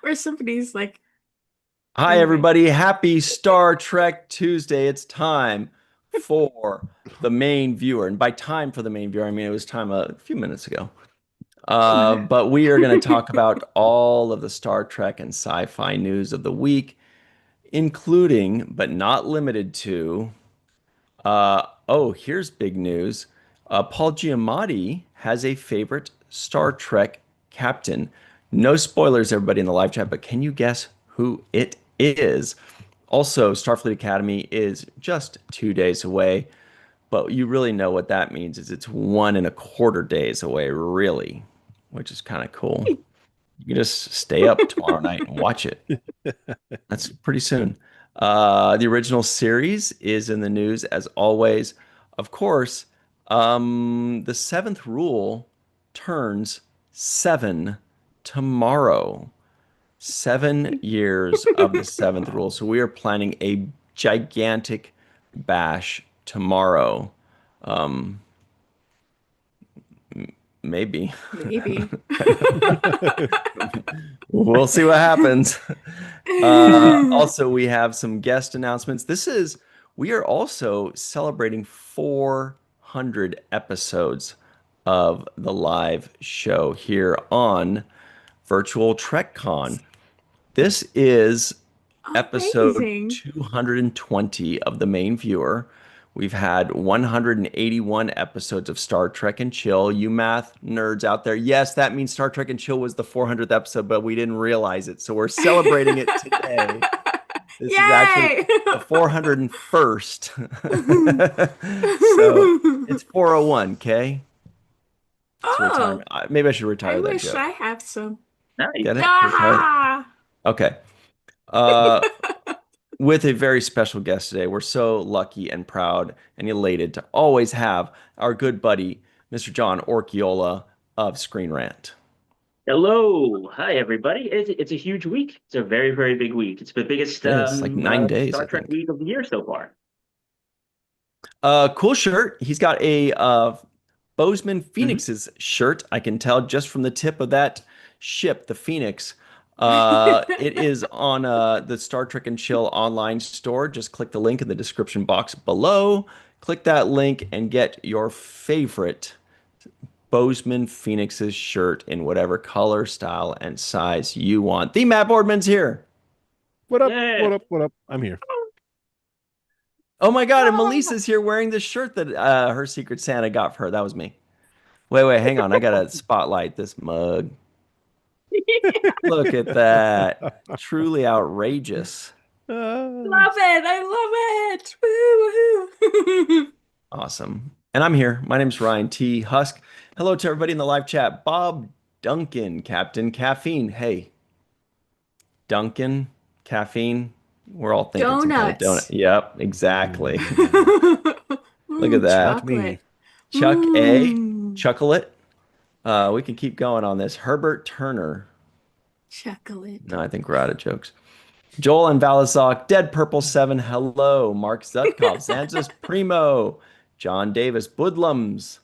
Or somebody's like Hi, anyway. everybody. Happy Star Trek Tuesday. It's time for the main viewer. And by time for the main viewer, I mean it was time a few minutes ago. But we are going to talk about all of the Star Trek and sci-fi news of the week, including, but not limited to, here's big news. Paul Giamatti has a favorite Star Trek captain. No spoilers, everybody in the live chat, but can you guess who it is? Also, Starfleet Academy is just 2 days away, but you really know what that means is it's 1.25 days away, really, which is kind of cool. You can just stay up tomorrow night and watch it. That's pretty soon. The original series is in the news as always. Of course, the seventh rule turns seven tomorrow. 7 years of the seventh rule. So we are planning a gigantic bash tomorrow. Um, maybe. Maybe. We'll see what happens. Also, we have some guest announcements. We are also celebrating 400 episodes of the live show here on Virtual TrekCon. This is episode Amazing. 220 of the main viewer. We've had 181 episodes of Star Trek and Chill. You math nerds out there, yes, that means Star Trek and Chill was the 400th episode, but we didn't realize it. So we're celebrating it today. This is actually Yay! the 401st. So it's 401, okay? It's Oh, retirement. Maybe I should I retire that wish joke. I have some. Get Nice. it? Retire that. Yeah. Okay. Uh, with a very special guest today. We're so lucky and proud and elated to always have our good buddy, Mr. John Orchiola of Screen Rant. Hello. Hi, everybody. It's a huge week. It's a very, very big week. It's the biggest It is like 9 days, Star I Trek think. week of the year so far. Cool shirt. He's got a Bozeman Hmm. Phoenix's shirt. I can tell just from the tip of that ship, the Phoenix. It is on the Star Trek and Chill online store. Just click the link in the description box below. Click that link and get your favorite Bozeman Phoenix's shirt in whatever color, style, and size you want. The Matt Boardman's here. What up? Yeah. What up? What up? I'm here. Oh my God, and Melissa's here wearing the shirt that her Secret Santa got for her. That was me. Wait, hang on. I gotta spotlight this mug. Look at that. Truly outrageous. Uh, Love it. I love it. Woo, woohoo. Awesome. And I'm here. My name's Ryan T. Husk. Hello to everybody in the live chat. Bob Duncan, Captain Caffeine. Hey, Duncan, caffeine. We're all thinking some kind of donut. Donuts. Yep, exactly. Look at like that. Chocolate. me. Chuck A. Mmm. Chocolate. We can keep going on this. Herbert Turner. Chocolate. No, I think we're out of jokes. Joel and Valazok, Dead Purple 7, hello. Mark Zutkov, Zanzas Primo, John Davis, Budlums,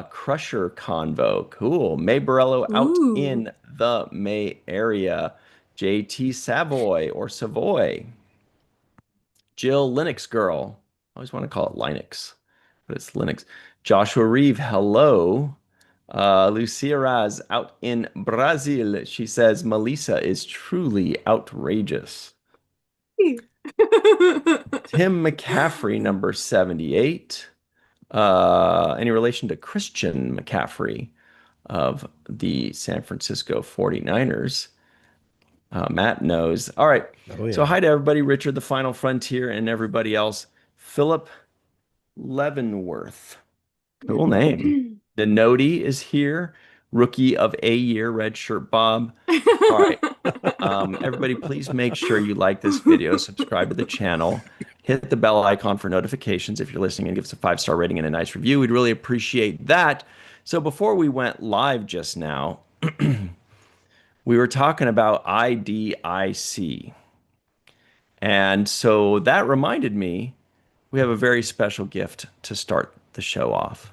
Crusher Convo, cool. May Borello out Ooh. in the May area. JT Savoy or Savoy, Jill Linux Girl. I always want to call it Linux, but it's Linux. Joshua Reeve, hello. Lucia Raz out in Brazil. She says Melissa is truly outrageous. Tim McCaffrey, number 78. Any relation to Christian McCaffrey of the San Francisco 49ers? Matt knows. All right. Oh So, yeah. hi to everybody. Richard, the Final Frontier, and everybody else. Philip Leavenworth. Cool name. Denoti is here. Rookie of a year, red shirt Bob. All right. Everybody, please make sure you like this video, subscribe to the channel, hit the bell icon for notifications if you're listening, and give us a 5-star rating and a nice review. We'd really appreciate that. So before we went live just now, we were talking about IDIC. And so that reminded me we have a very special gift to start the show off.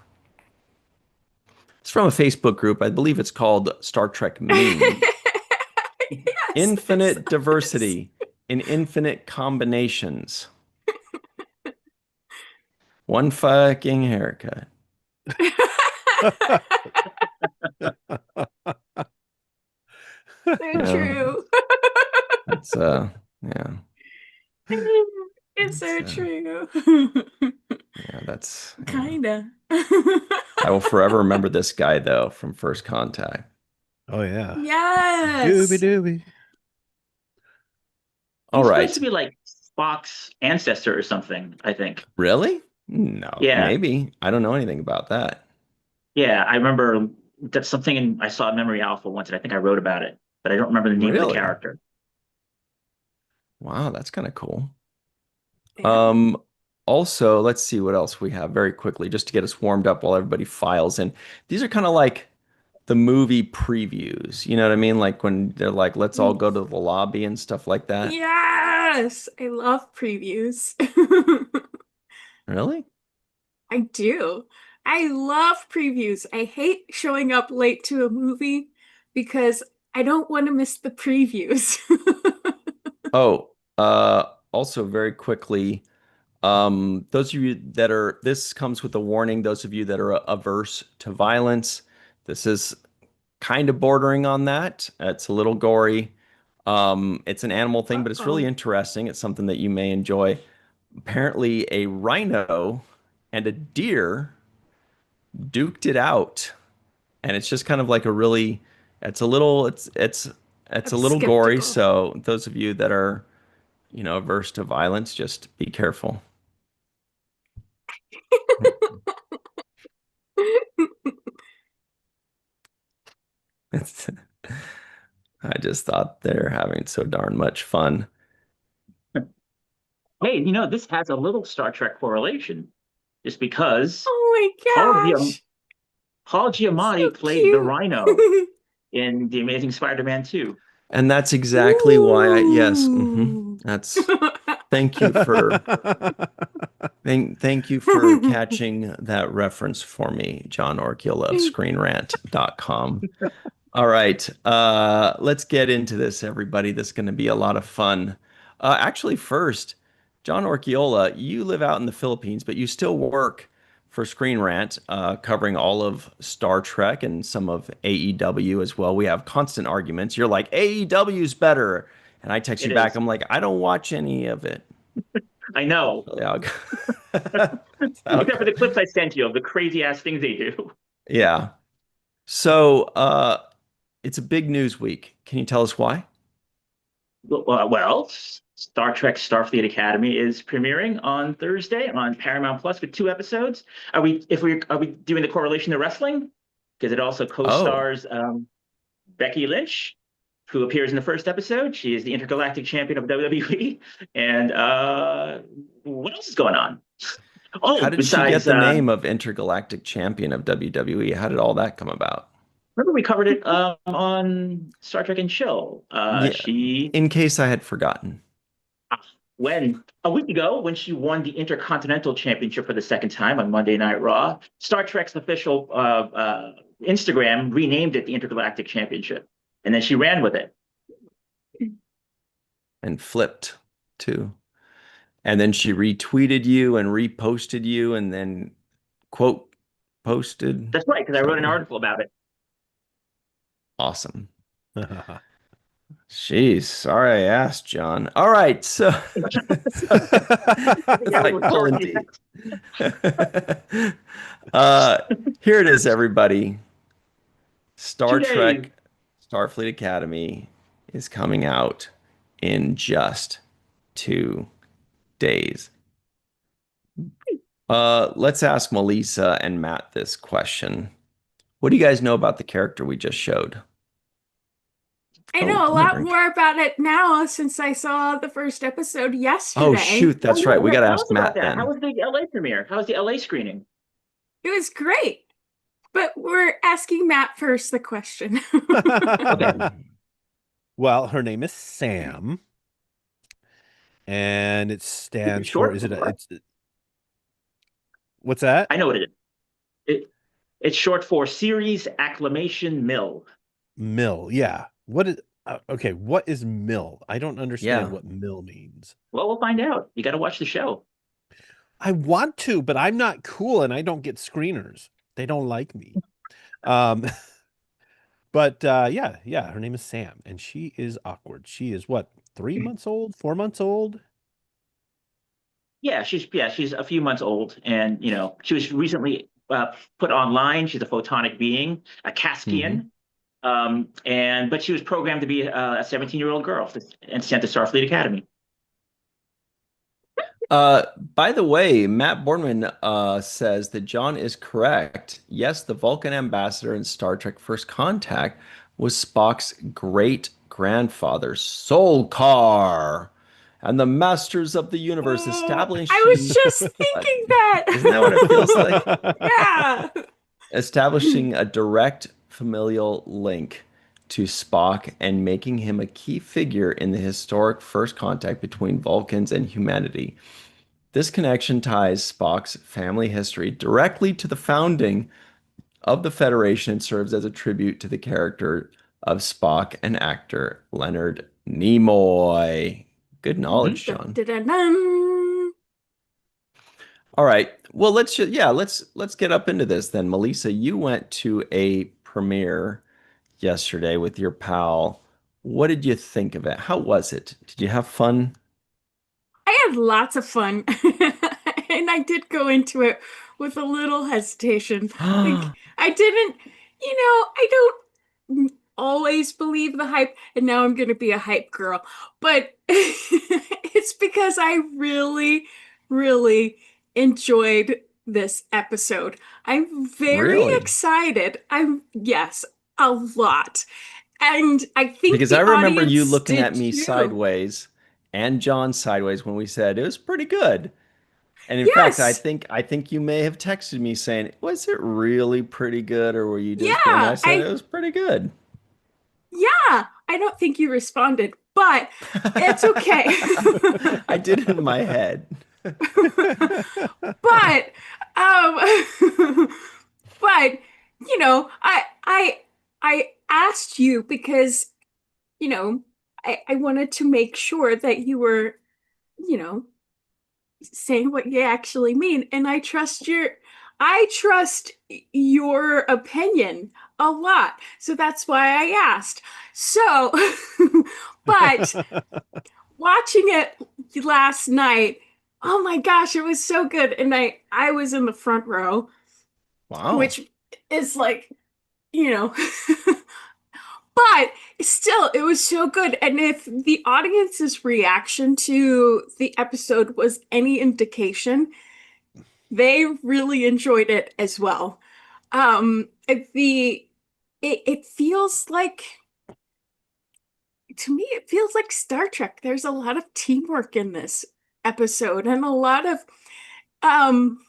It's from a Facebook group. I believe it's called Star Trek Meme. infinite diversity in infinite combinations. One fucking haircut. So Yeah. true. That's yeah. It's so That's, true. yeah, that's yeah. Kinda. I will forever remember this guy though from First Contact. Oh yeah. Dooby Yes. dooby. All He's supposed right. to be like Spock's ancestor or something, I think. Really? No, Yeah. maybe. I don't know anything about that. Yeah, I remember that's something I saw in Memory Alpha once, and I think I wrote about it, but I don't remember the name of the Really? character. Wow, that's kind of cool. Yeah. Um, Also, let's see what else we have very quickly, just to get us warmed up while everybody files in. These are kind of like the movie previews. You know what I mean? Like when they're like, let's all go to the lobby and stuff like that. Yes. I love previews. Really? I do. I love previews. I hate showing up late to a movie because I don't want to miss the previews. Oh, also very quickly, those of you that are, this comes with a warning, those of you that are averse to violence, this is kind of bordering on that. It's a little gory. It's an animal thing, but it's really Uh-oh. interesting. It's something that you may enjoy. Apparently, a rhino and a deer duked it out, and it's just kind of like a really, it's a little, it's I'm a little gory. skeptical. So those of you that are, averse to violence, just be careful. It's, I just thought they're having so darn much fun. Hey, this has a little Star Trek correlation, just because Oh Paul my Giam gosh. Paul So Giamatti played the cute. Rhino in The Amazing Spider-Man 2. And that's exactly why yes, Ooh. that's, thank you for, thank you for catching that reference for me, John Orkula of ScreenRant.com. All right, let's get into this, everybody. This is going to be a lot of fun. Actually, first, John Orkiola, you live out in the Philippines, but you still work for Screen Rant, covering all of Star Trek and some of AEW as well. We have constant arguments. You're like, AEW's better. And I text you It back, is. I'm like, I don't watch any of it. I know. Yeah, That's how it Except for the goes. clips I sent you of the crazy ass things they do. Yeah. So, it's a big news week. Can you tell us why? Well, Star Trek Starfleet Academy is premiering on Thursday on Paramount Plus with 2 episodes. Are we doing the correlation to wrestling? Because it also Oh, co-stars Becky Lynch, who appears in the first episode. She is the intergalactic champion of WWE. And what else is going on? how Oh, did she get besides, the name of Intergalactic Champion of WWE? How did all that come about? remember we covered it on Star Trek and Chill. Yeah, She in case I had forgotten. when a week ago when she won the Intercontinental Championship for the second time on Monday Night Raw, Star Trek's official Instagram renamed it the Intergalactic Championship, and then she ran with it. And flipped too. And then she retweeted you and reposted you and then quote posted That's right, because I wrote an something. article about it. Awesome. Jeez, sorry I asked, John. All right, so, it's Yeah, like with pulling Dorothy. teeth. uh, Here it is, everybody. Star 2 days. Trek Starfleet Academy is coming out in just 2 days. Let's ask Melissa and Matt this question. What do you guys know about the character we just showed? I Oh, know a I'm gonna lot drink. more about it now since I saw the first episode Oh, yesterday. shoot, Oh that's yeah, right. We got to tell ask us about Matt that. How then. was the LA premiere? How was the LA screening? It was great. But we're asking Matt first the question. Okay, Well, her name is Sam, and it stands for, short is for it, what? what's that? I know what it is. It's short for Series Acclamation Mill. Mill. Yeah. What is, Okay, what is mill? I don't understand Yeah. what mill means. Well, we'll find out. You got to watch the show. I want to, but I'm not cool and I don't get screeners. They don't like me. Um, but yeah, her name is Sam, and she is awkward. She is what, 3 months old, 4 months old? She's a few months old, and she was recently put online. She's a photonic being, a Hmm. Caspian, but she was programmed to be a 17-year-old girl and sent to Starfleet Academy. By the way, Matt Boardman says that John is correct. Yes, the Vulcan ambassador in Star Trek First Contact was Spock's great grandfather, Solkar, and the masters of the universe Oh, I was just uh, thinking that. isn't that what it feels like? Yeah. Establishing a direct familial link to Spock and making him a key figure in the historic first contact between Vulcans and humanity. This connection ties Spock's family history directly to the founding of the Federation and serves as a tribute to the character of Spock and actor Leonard Nimoy. Good Mhm. knowledge, Dun, John. dun, dun, dun. All right. Well, let's get up into this then. Melissa, you went to a premiere yesterday with your pal. What did you think of it? How was it? Did you have fun? I had lots of fun. And I did go into it with a little hesitation. Like, I didn't, I don't always believe the hype, and now I'm going to be a hype girl. But it's because I really, really enjoyed this episode. I'm very Really? excited. Yes, a lot. And I think Because I the remember you audience looking did at me too. sideways and John sideways when we said it was pretty good. And in fact, Yes. I think you may have texted me saying, "Was it really pretty good or were you just being?" I Yeah, said it was pretty good. yeah, I don't think you responded, but it's okay. I did it in my head. But but I asked you because, I wanted to make sure that you were, you know, saying what you actually mean, and I trust your opinion a lot. So that's why I asked. So, but watching it last night, oh my gosh, it was so good. And I was in the front row, Wow. which is like, you know, but still, it was so good. And if the audience's reaction to the episode was any indication, they really enjoyed it as well. It feels like, to me, it feels like Star Trek. There's a lot of teamwork in this episode and a lot of, um,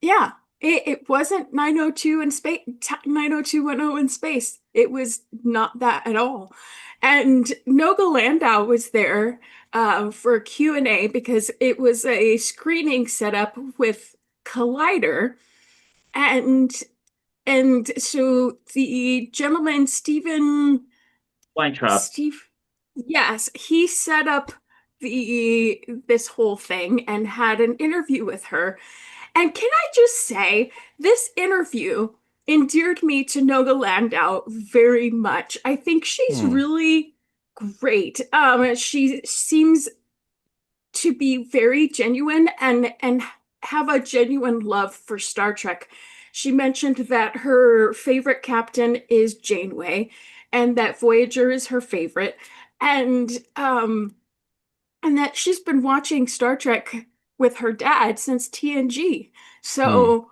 yeah, it wasn't 902 in space, 90210 in space. It was not that at all. And Noga Landau was there for a Q&A because it was a screening setup with Collider. And so the gentleman, Weintraub. Steve, yes, he set up this whole thing and had an interview with her. And can I just say, this interview endeared me to Noga Landau very much. I think she's Hmm. really great. She seems to be very genuine and have a genuine love for Star Trek. She mentioned that her favorite captain is Janeway and that Voyager is her favorite, and and that she's been watching Star Trek with her dad since TNG. Hmm. So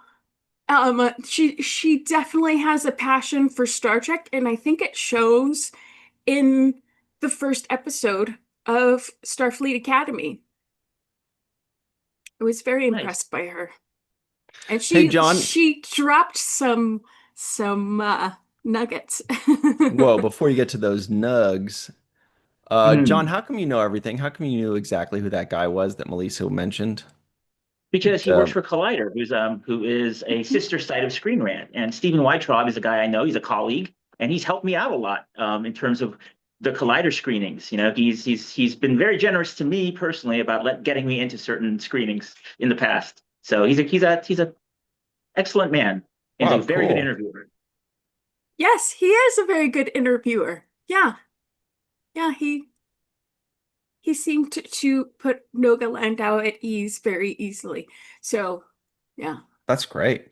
she definitely has a passion for Star Trek, and I think it shows in the first episode of Starfleet Academy. I was very Nice. impressed by her. And Hey, she John. she dropped some nuggets. Whoa, before you get to those nugs, John, Mhm. how come you know everything? How come you knew exactly who that guy was that Melissa mentioned? Because he works Um, for Collider, who is a sister site of Screen Rant. And Stephen Weintraub is a guy I know. He's a colleague, and he's helped me out a lot in terms of the Collider screenings. He's been very generous to me personally about getting me into certain screenings in the past. So he's a excellent man and a Wow, very good cool. interviewer. Yes, he is a very good interviewer. Yeah. Yeah, he seemed to put Noga Landau at ease very easily. So, yeah. That's great.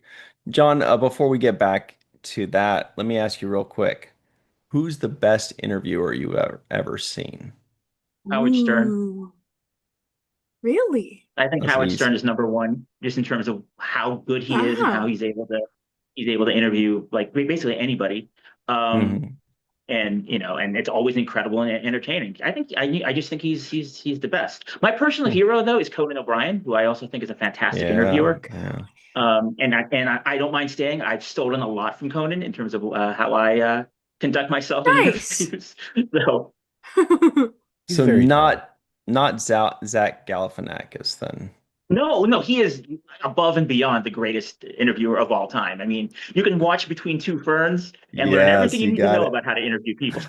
John, before we get back to that, let me ask you real quick. Who's the best interviewer you ever seen? Howard Stern. Ooh, really? I think That's Howard Stern easy. is number one, just in terms of how good he is and how Wow. he's able to interview like basically anybody. Um, Hmm. and it's always incredible and entertaining. I just think he's the best. My personal Hmm. hero though is Conan O'Brien, who I also think is a fantastic Yeah, interviewer. yeah. And I don't mind staying. I've stolen a lot from Conan in terms of how I conduct myself in Nice. interviews. So He's So very funny. not Zach Galifianakis then. no, no, he is above and beyond the greatest interviewer of all time. I mean, you can watch Between Two Ferns and learn everything Yes, you you need to got know it. about how to interview people.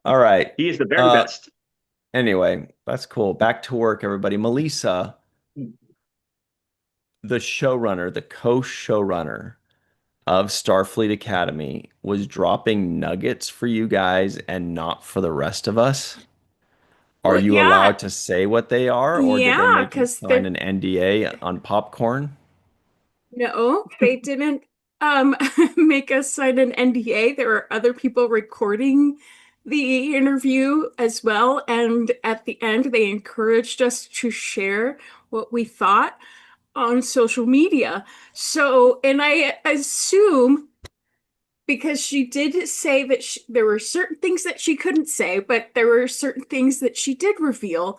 All right. He is the very Uh, best. anyway, that's cool. Back to work, everybody. Melissa, the showrunner, the co-showrunner of Starfleet Academy, was dropping nuggets for you guys and not for the rest of us. Are Well, you yeah, allowed to say what they are, or did they yeah, make you because sign an NDA on popcorn? no, they didn't um make us sign an NDA. There were other people recording the interview as well, and at the end they encouraged us to share what we thought on social media. So, and I assume because she did say that there were certain things that she couldn't say, but there were certain things that she did reveal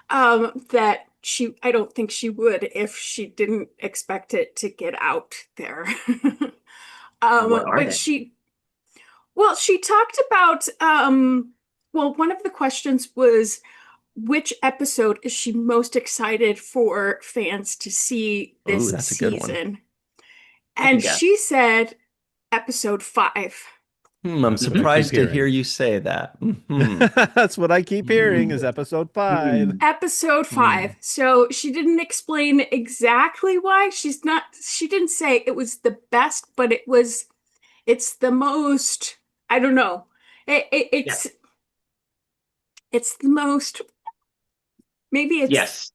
that I don't think she would if she didn't expect it to get out there. What are But they? well, she talked about, well, one of the questions was which episode is she most excited for fans to see Oh, this that's a good one. season? I can And guess. she said episode 5. I'm That's what I keep surprised to hear hearing. you say that. Hmm. That's what I keep hearing Hmm. is episode 5. Hmm. Episode Hmm. 5. So she didn't explain exactly why. She didn't say it was the best, but it's the most, I don't know. It, it, Yeah. it's, it's the most, maybe it's, Yes.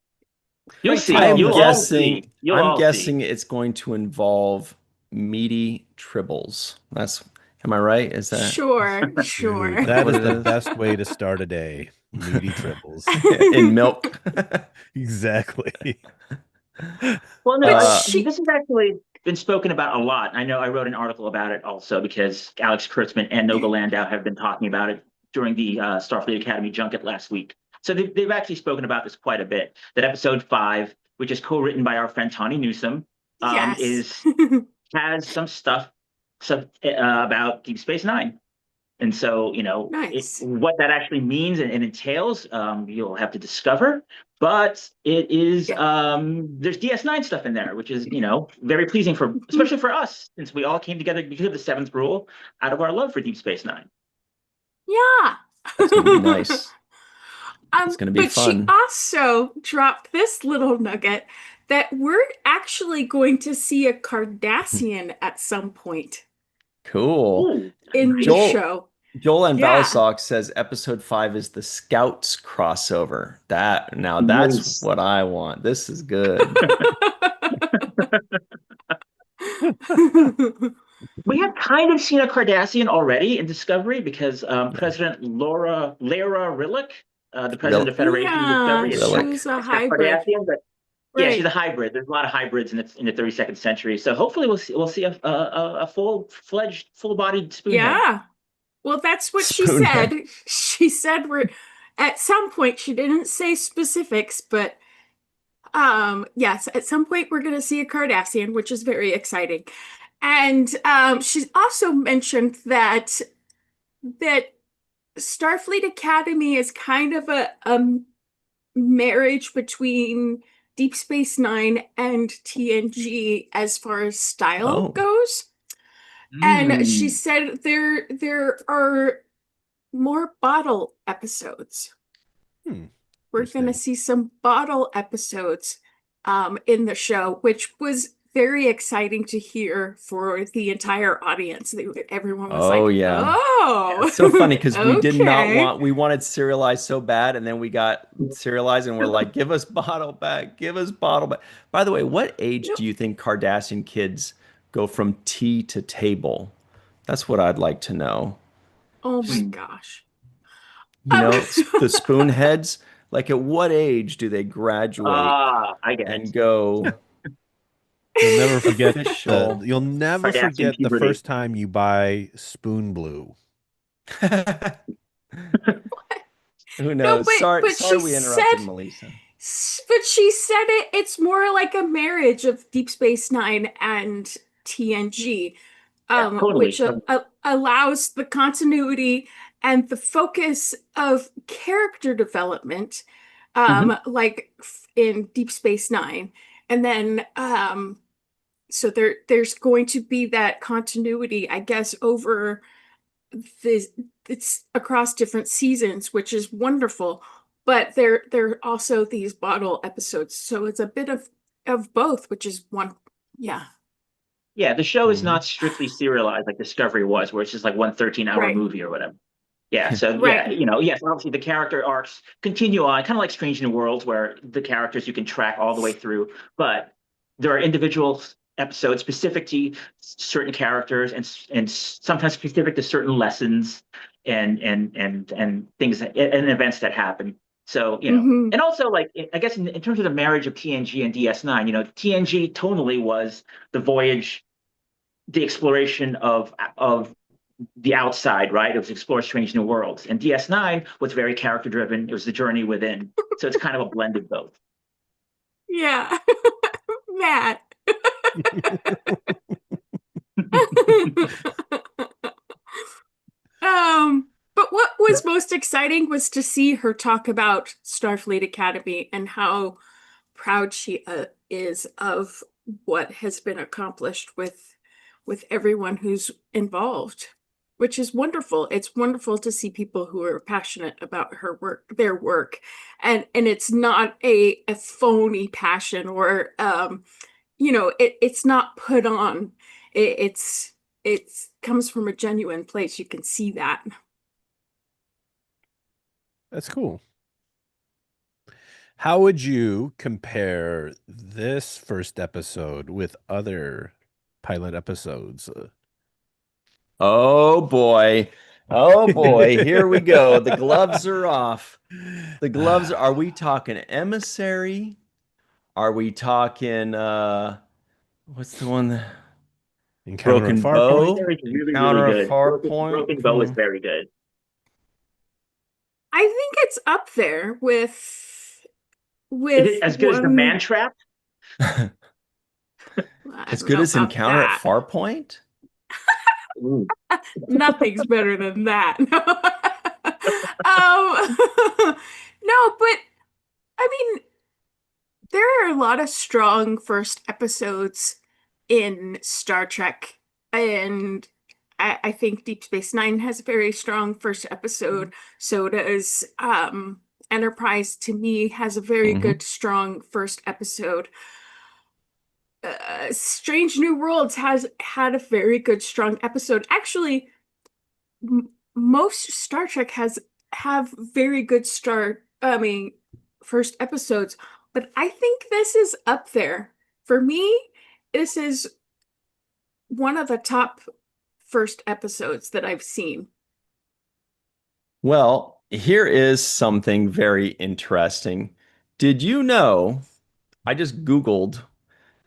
You'll like, see. I'm You'll tentpole. all see. guessing You'll I'm all see. guessing it's going to involve meaty tribbles. Am I right? Sure, Dude, sure. That's that what is it the is? best way to start a day. Meaty tribbles. In milk. Exactly. Well, no, But Uh, this has actually been spoken about a lot. I know I wrote an article about it also because Alex Kurtzman and Noga Landau have been talking about it during the Starfleet Academy junket last week. So they've actually spoken about this quite a bit. That episode 5, which is co-written by our friend Tawny Newsome, yes. is has some stuff about Deep Space Nine. And so, Nice. what that actually means and entails, you'll have to discover. But it is, Yeah. there's DS9 stuff in there, which is, very pleasing especially for us, since we all came together because of the seventh rule out of our love for Deep Space Nine. Yeah. that's gonna be nice. It's gonna be But she fun. also dropped this little nugget that we're actually going to see a Cardassian at some point Cool. Ooh, in the nice. Joel show. Joel and Yeah. Balasag says episode 5 is the Scouts crossover. That's Nice. what I want. This is good. We have kind of seen a Cardassian already in Discovery because Yeah. President Lara Rillick, the president of Real Federation in Yeah, Discovery, she relic. was a is half hybrid. Cardassian, but yeah, she's a Right. hybrid. There's a lot of hybrids in the 32nd century. So hopefully we'll see a full-fledged, full-bodied spoonhead. Yeah. Well, that's what she said. Spoonhead. She said we're at some point, she didn't say specifics, but yes, at some point we're going to see a Cardassian, which is very exciting. And she's also mentioned that Starfleet Academy is kind of a marriage between Deep Space Nine and TNG as far as style Oh. goes. And she Mm, said there are more bottle episodes. Hmm. We're going to Interesting. see some bottle episodes in the show, which was very exciting to hear for the entire audience. Everyone was Oh like, yeah. Yeah, "Oh, it's so funny because we did not okay." want we wanted serialized so bad, and then we got serialized and we're like, give us bottle back, give us bottle back. By the way, what age Nope. do you think Kardashian kids go from tea to table? That's what I'd like to know. Oh my Just, mm. gosh. you Um, know, the spoon heads, like at what age do they graduate I get and it. go You'll never forget official? you'll never Kardashian forget the puberty. first time you buy Spoon Blue. Who no, knows? but Sorry, but sorry she we interrupted said Melissa. But she said it's more like a marriage of Deep Space Nine and TNG, Yeah, which totally. allows the continuity and the focus of character development, Mhm. in Deep Space Nine. And then so there's going to be that continuity, I guess, over this it's across different seasons, which is wonderful. But there are also these bottle episodes, so it's a bit of both, which is one. Yeah, Yeah, the show is Mhm. not strictly serialized like Discovery was, where it's just like one 13-hour right, movie or whatever. Yeah, so yeah, right. yes, obviously the character arcs continue on, kind of like Strange New Worlds, where the characters you can track all the way through, but there are individual episodes specific to certain characters and sometimes specific to certain lessons and things and events that happen. So, Hmm. and also like I guess in terms of the marriage of TNG and DS9, TNG tonally was the voyage, the exploration of the outside, right? It was explore strange new worlds. And DS9 was very character driven. It was the journey within. So it's kind of a blend of both. Yeah, Matt. But what was most exciting was to see her talk about Starfleet Academy and how proud she is of what has been accomplished with everyone who's involved, which is wonderful. It's wonderful to see people who are passionate about her work, their work, and it's not a phony passion or it's not put on. It's comes from a genuine place. You can see that. That's cool. How would you compare this first episode with other pilot episodes? Oh boy. Oh boy. Here we go. The gloves are off. The gloves are we talking emissary? Are we talking what's the one that Encounter at broken Farpoint? bow? Emissary is really, really Encounter of good. far Broken point? Bow is very good. I think it's up there Is with it as good as the Man one. Trap? I As don't good know as about Encounter at that. Farpoint? Ooh. Nothing's better than that. No, but I mean, there are a lot of strong first episodes in Star Trek, and I think Deep Space Nine has a very strong first episode. So does Enterprise. To me, has a very Hmm. good, strong first episode. Strange New Worlds has had a very good, strong episode. Actually, most Star Trek has have very good first episodes, but I think this is up there. For me, this is one of the top first episodes that I've seen. Well, here is something very interesting. Did you know? I just Googled.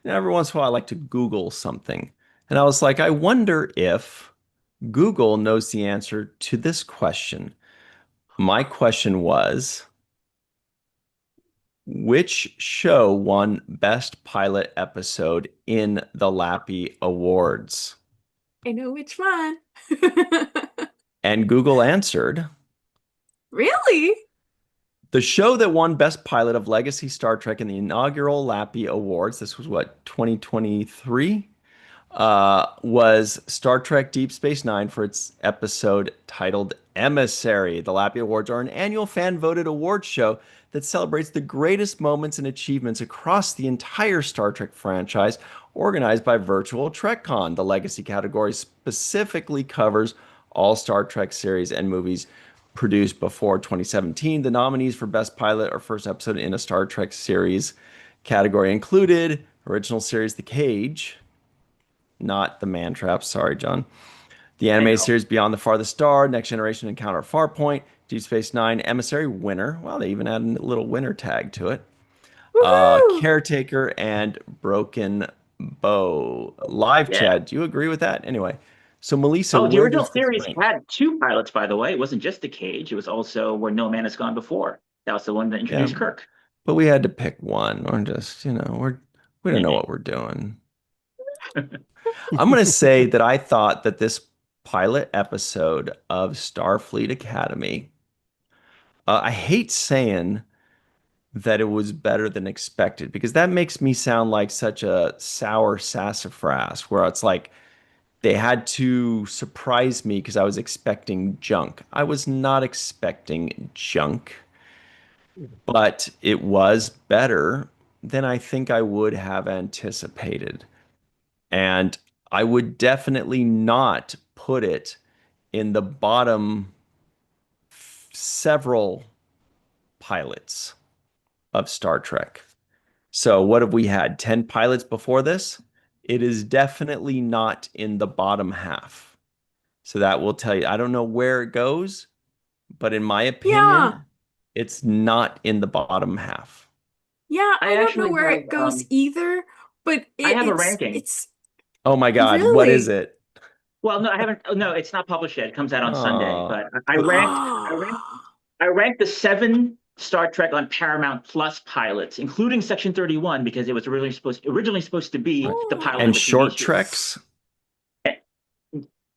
Every once in a while, I like to Google something. And I was like, I wonder if Google knows the answer to this question. My question was, which show won Best Pilot Episode in the Lappy Awards? I know which one. And Google answered, Really? the show that won Best Pilot of Legacy Star Trek in the inaugural Lappy Awards, this was what, 2023? was Star Trek Deep Space Nine for its episode titled Emissary. The Lappy Awards are an annual fan-voted awards show that celebrates the greatest moments and achievements across the entire Star Trek franchise, organized by Virtual TrekCon. The Legacy category specifically covers all Star Trek series and movies produced before 2017. The nominees for Best Pilot or First Episode in a Star Trek Series category included Original Series The Cage, not The Man Trap, sorry, John. The animated series Beyond the Farthest Star, Next Generation Encounter at Farpoint, Deep Space Nine, Emissary, Winner. Wow, they even added a little winner tag to it. Woohoo! Caretaker, and Broken Bow. Live chat, do you agree with that? Anyway, so Melissa, Oh, the where original does this series rank? had 2 pilots, by the way. It wasn't just The Cage. It was also Where No Man Has Gone Before. That was the one that introduced Yeah. Kirk. But we had to pick one. We're just, we don't know what we're doing. I'm going to say that I thought that this pilot episode of Starfleet Academy, I hate saying that it was better than expected because that makes me sound like such a sour sassafras where it's like they had to surprise me because I was expecting junk. I was not expecting junk, but it was better than I think I would have anticipated. And I would definitely not put it in the bottom several pilots of Star Trek. So, what have we had? 10 pilots before this? It is definitely not in the bottom half. So, that will tell you. I don't know where it goes, but in my Yeah. opinion, it's not in the bottom half. Yeah, I I don't know actually where have it goes either, but I have a it's ranking. it's Oh my God, what is really. it? Well, no, I haven't. Oh, no, it's not published yet. It comes out on Sunday. Oh, But I ranked the 7 Star Trek on Paramount Plus pilots, including Section 31, because it was originally supposed to be the pilot and of a TV short series. treks?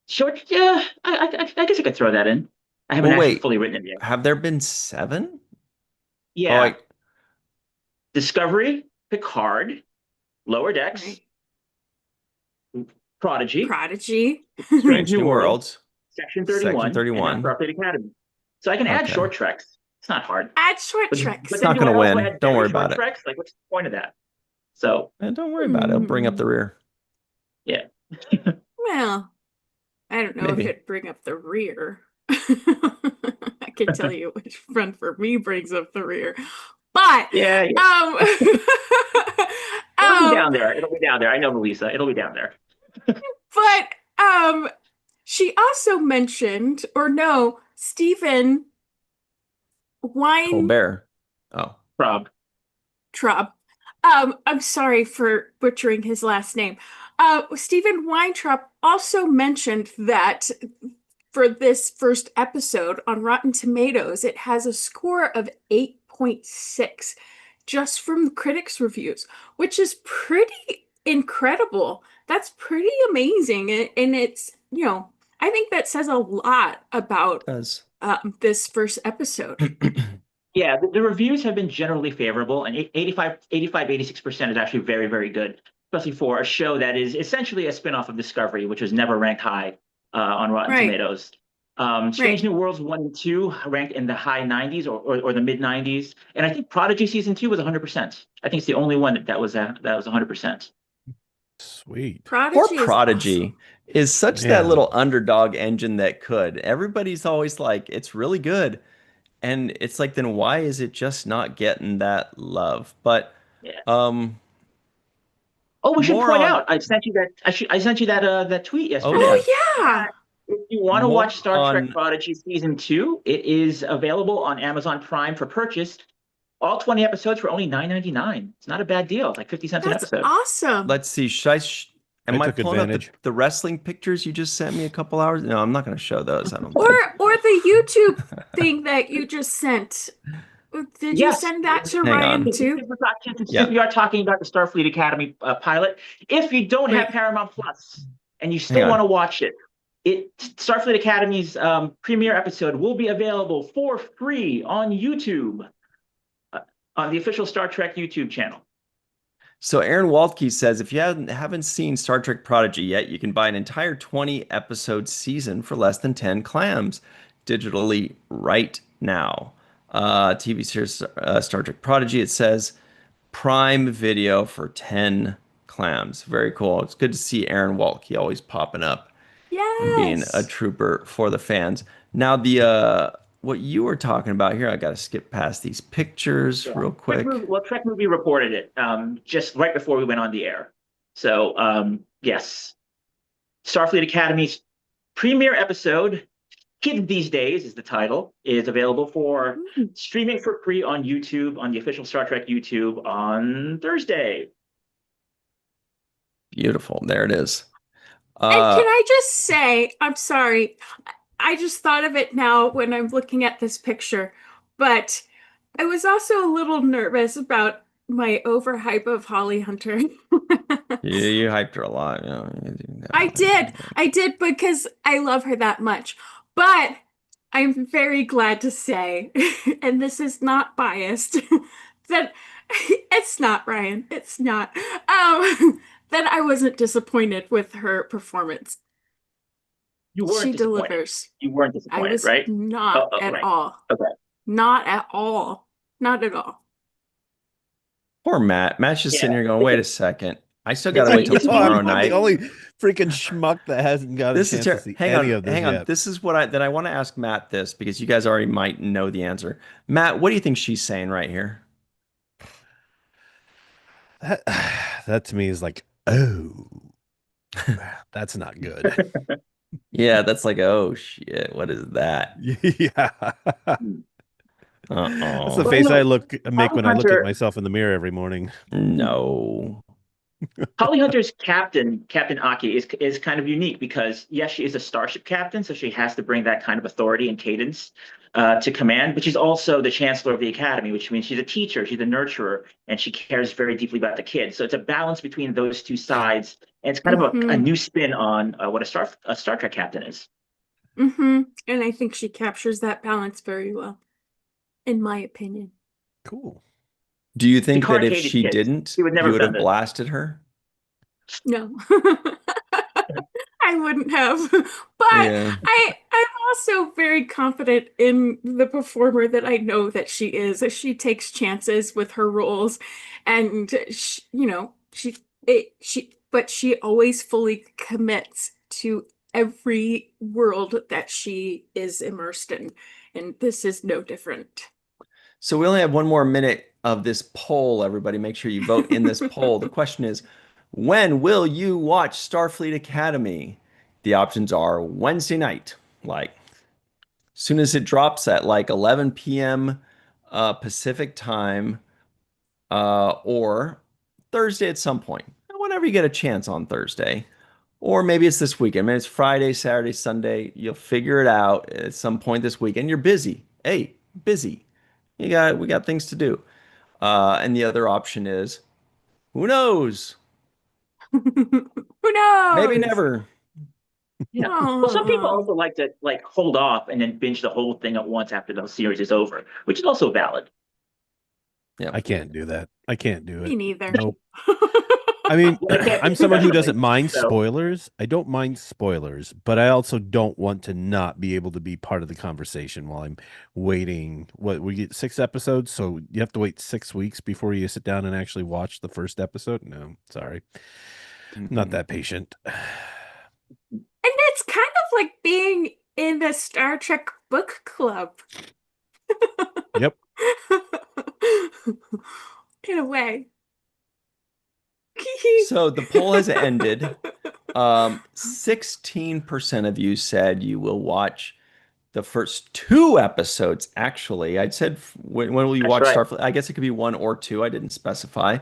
Short, yeah, I guess I could throw that in. I haven't Well, actually wait, fully written it yet. have there been 7? Oh, Yeah, Discovery, Picard, Lower Decks, Right. Prodigy, Prodigy. Strange New New Worlds, Worlds, Section Section 31, and now 31. Starfleet Academy. So I can add Okay. short treks. It's not hard. Add short But treks. then not do gonna I also win. add Don't very worry short about it. treks? Like, what's the point of that? So, Don't worry about it. It'll bring up the rear. yeah. Well, I don't know if Maybe. it'd bring up the rear. I can tell you which front for me brings up the rear. But Yeah, it'll be down there. It'll be down there. I know, Melissa. It'll be down there. but she also mentioned, or no, Stephen Wine Colbert. Oh, Rob. Traub. I'm sorry for butchering his last name. Stephen Weintraub also mentioned that for this first episode on Rotten Tomatoes, it has a score of 8.6 just from critics' reviews, which is pretty incredible. That's pretty amazing. And it's, I think that says a lot about it does. this first episode. Yeah, the reviews have been generally favorable, and 86% is actually very, very good, especially for a show that is essentially a spinoff of Discovery, which was never ranked high on Rotten Right. Tomatoes. Strange New Worlds 1 and 2 ranked in the high 90s or the mid 90s, and I think Prodigy season 2 was 100%. I think it's the only one that was 100%. Sweet. Poor Prodigy is Prodigy awesome. is such Yeah. that little underdog engine that could. Everybody's always like, it's really good. And it's like, then why is it just not getting that love? But Yeah. um, Oh, we should more point on out. I sent you that tweet yesterday. Oh, yeah. yeah. If you want to More watch Star Trek on Prodigy season 2, it is available on Amazon Prime for purchase. All 20 episodes for only $9.99. It's not a bad deal. It's like 50 cents an That's episode. awesome. let's see, am I I took pulling up advantage. the wrestling pictures you just sent me a couple hours? No, I'm not going to show those. I don't Or think. or the YouTube thing that you just sent. Did you Yes. send that to Hang Ryan on. too? Since we are talking about the Starfleet Academy pilot, if you don't have Right. Paramount Plus and you Hang still on. want to watch it, Starfleet Academy's premiere episode will be available for free on YouTube, on the official Star Trek YouTube channel. So Aaron Waltke says if you haven't seen Star Trek Prodigy yet, you can buy an entire 20 episode season for less than 10 clams digitally right now. TV series Star Trek Prodigy, it says Prime Video for 10 clams. Very cool. It's good to see Aaron Waltke always popping up and being a Yes. trooper for the fans. Now the what you were talking about here, I got to skip past these pictures Yeah. real quick. Trek Movie reported it just right before we went on the air. So yes, Starfleet Academy's premiere episode, Kids These Days is the title, is available for Mm. streaming for free on YouTube, on the official Star Trek YouTube on Thursday. Beautiful. There it is. And Uh can I just say, I'm sorry, I just thought of it now when I'm looking at this picture, but I was also a little nervous about my overhype of Holly Hunter. you hyped her a lot. I did because I love her that much. But I'm very glad to say, and this is not biased, that it's not, Ryan. It's not. That I wasn't disappointed with her performance. You weren't She disappointed. delivers. You weren't I disappointed, was right? not at Right. all. Okay. Not at all. Not at all. Poor Matt. Matt's just sitting Yeah. here going, wait a second. I still got to It's wait a till it's a tomorrow I'm unique not the night. only freaking schmuck that hasn't got a This is chance to terrible. see Hang any on, of this hang on. yet. This is what I want to ask Matt this because you guys already might know the answer. Matt, what do you think she's saying right here? That, that to me is like, oh, that's not good. Yeah, that's like, oh shit, what is that? Yeah. That's the Uh-oh. Well, face I make Holly when I look at Hunter, myself in the mirror every morning. No. Holly Hunter's captain, Captain Aki, is kind of unique because yes, she is a starship captain, so she has to bring that kind of authority and cadence to command. But she's also the chancellor of the academy, which means she's a teacher, she's a nurturer, and she cares very deeply about the kids. So it's a balance between those two sides, and it's kind of a Mm-hmm. new spin on what a Star Trek captain is. Mm-hmm. And I think she captures that balance very well, in my opinion. Cool. Do you think that Picard if hated she kids. didn't, He would never you have would done have this. blasted her? No. I wouldn't have. But Yeah. I'm also very confident in the performer that I know that she is. She takes chances with her roles and but she always fully commits to every world that she is immersed in. And this is no different. So we only have one more minute of this poll, everybody. Make sure you vote in this poll. The question is, when will you watch Starfleet Academy? The options are Wednesday night, like soon as it drops at like 11 p.m. Pacific time, or Thursday at some point, whenever you get a chance on Thursday. Or maybe it's this weekend. Maybe it's Friday, Saturday, Sunday. You'll figure it out at some point this weekend. You're busy. Hey, busy. We got things to do. And the other option is, who knows? Who Maybe knows? never. Yeah. Well, some people Oh. also like to hold off and then binge the whole thing at once after the series is over, which is also valid. Yeah. I can't do that. I can't do Me it. neither. Nope. I mean, Well, I can't I'm do someone who professionally, doesn't mind so spoilers. I don't mind spoilers, but I also don't want to not be able to be part of the conversation while I'm waiting. What we get 6 episodes, so you have to wait 6 weeks before you sit down and actually watch the first episode. No, sorry, I'm not that patient. And it's kind of like being in the Star Trek book club. Yep. In a way. So the poll has ended. 16% of you said you will watch the first two episodes. Actually, I'd said when will you that's watch right. Starfleet? I guess it could be one or two. I didn't specify.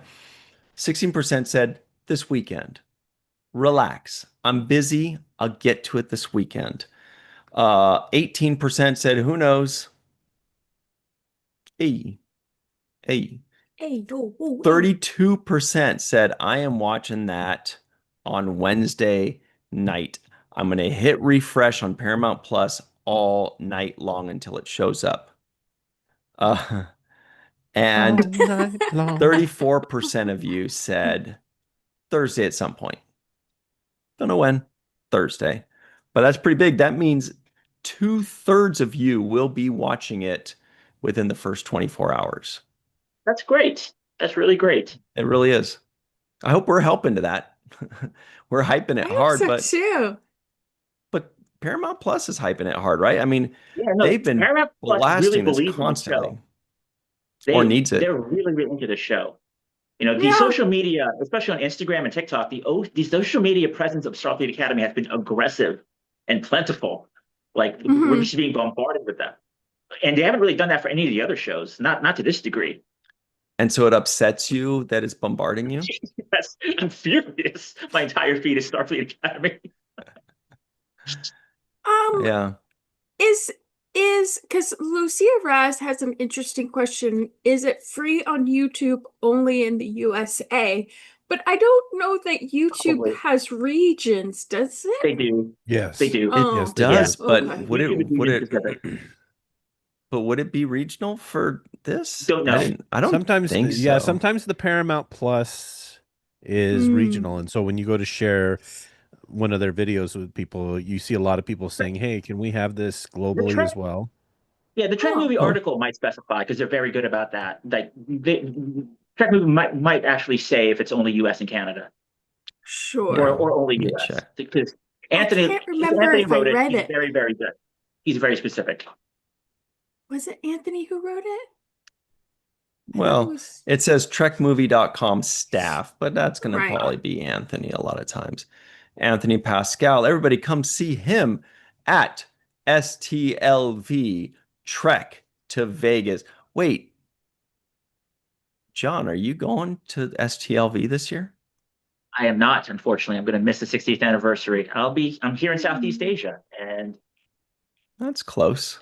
16% said this weekend. Relax. I'm busy. I'll get to it this weekend. 18% said, who knows? Hey, hey. Hey, yo, whoa, hey. 32% said, I am watching that on Wednesday night. I'm going to hit refresh on Paramount Plus all night long until it shows up. Uh, And All night long. 34% of you said Thursday at some point. Don't know when, Thursday. But that's pretty big. That means 2/3 of you will be watching it within the first 24 hours. That's great. That's really great. It really is. I hope we're helping to that. We're hyping it I hope hard, so but too. Paramount Plus is hyping it hard, right? I mean, Yeah, no, they've been Paramount Plus really blasting this believes in the show. constantly or needs it. They're really, really into the show. You know, the Yeah. social media, especially on Instagram and TikTok, the social media presence of Starfleet Academy has been aggressive and plentiful. Like we're Hmm. just being bombarded with them. And they haven't really done that for any of the other shows, not to this degree. And so it upsets you that it's bombarding you? Yes, I'm furious. My entire feed is Starfleet Academy. Um, Yeah. is because Lucia Raz has an interesting question. Is it free on YouTube only in the USA? But I don't know that YouTube Probably. has regions, does They it? do. They Yes. do. It Oh, Yes, they Yeah. does, do. but okay. YouTube is would region it specific. but would it be regional for this? Don't know. I don't Sometimes, think yeah, so. sometimes the Paramount Plus is Hmm. regional. And so when you go to share one of their videos with people, you see a lot of people saying, "Hey, can we have this The globally trend as well?" Yeah, the Trek Oh, movie Oh, article might specify because they're very good about that. Like Trek movie might actually say if it's only U.S. and Canada sure. yeah. or only Let me U.S. check. Because I Anthony can't since remember Anthony if I wrote it, read he's it. very very good. He's very specific. Was it Anthony who wrote it? I thought it Well, was it says trekmovie.com staff, but that's going to right. probably be Anthony a lot of times. Anthony Pascal. Everybody come see him at STLV Trek to Vegas. Wait, John, are you going to STLV this year? I am not, unfortunately. I'm going to miss the 60th anniversary. I'm here in Southeast Hmm. Asia and That's close.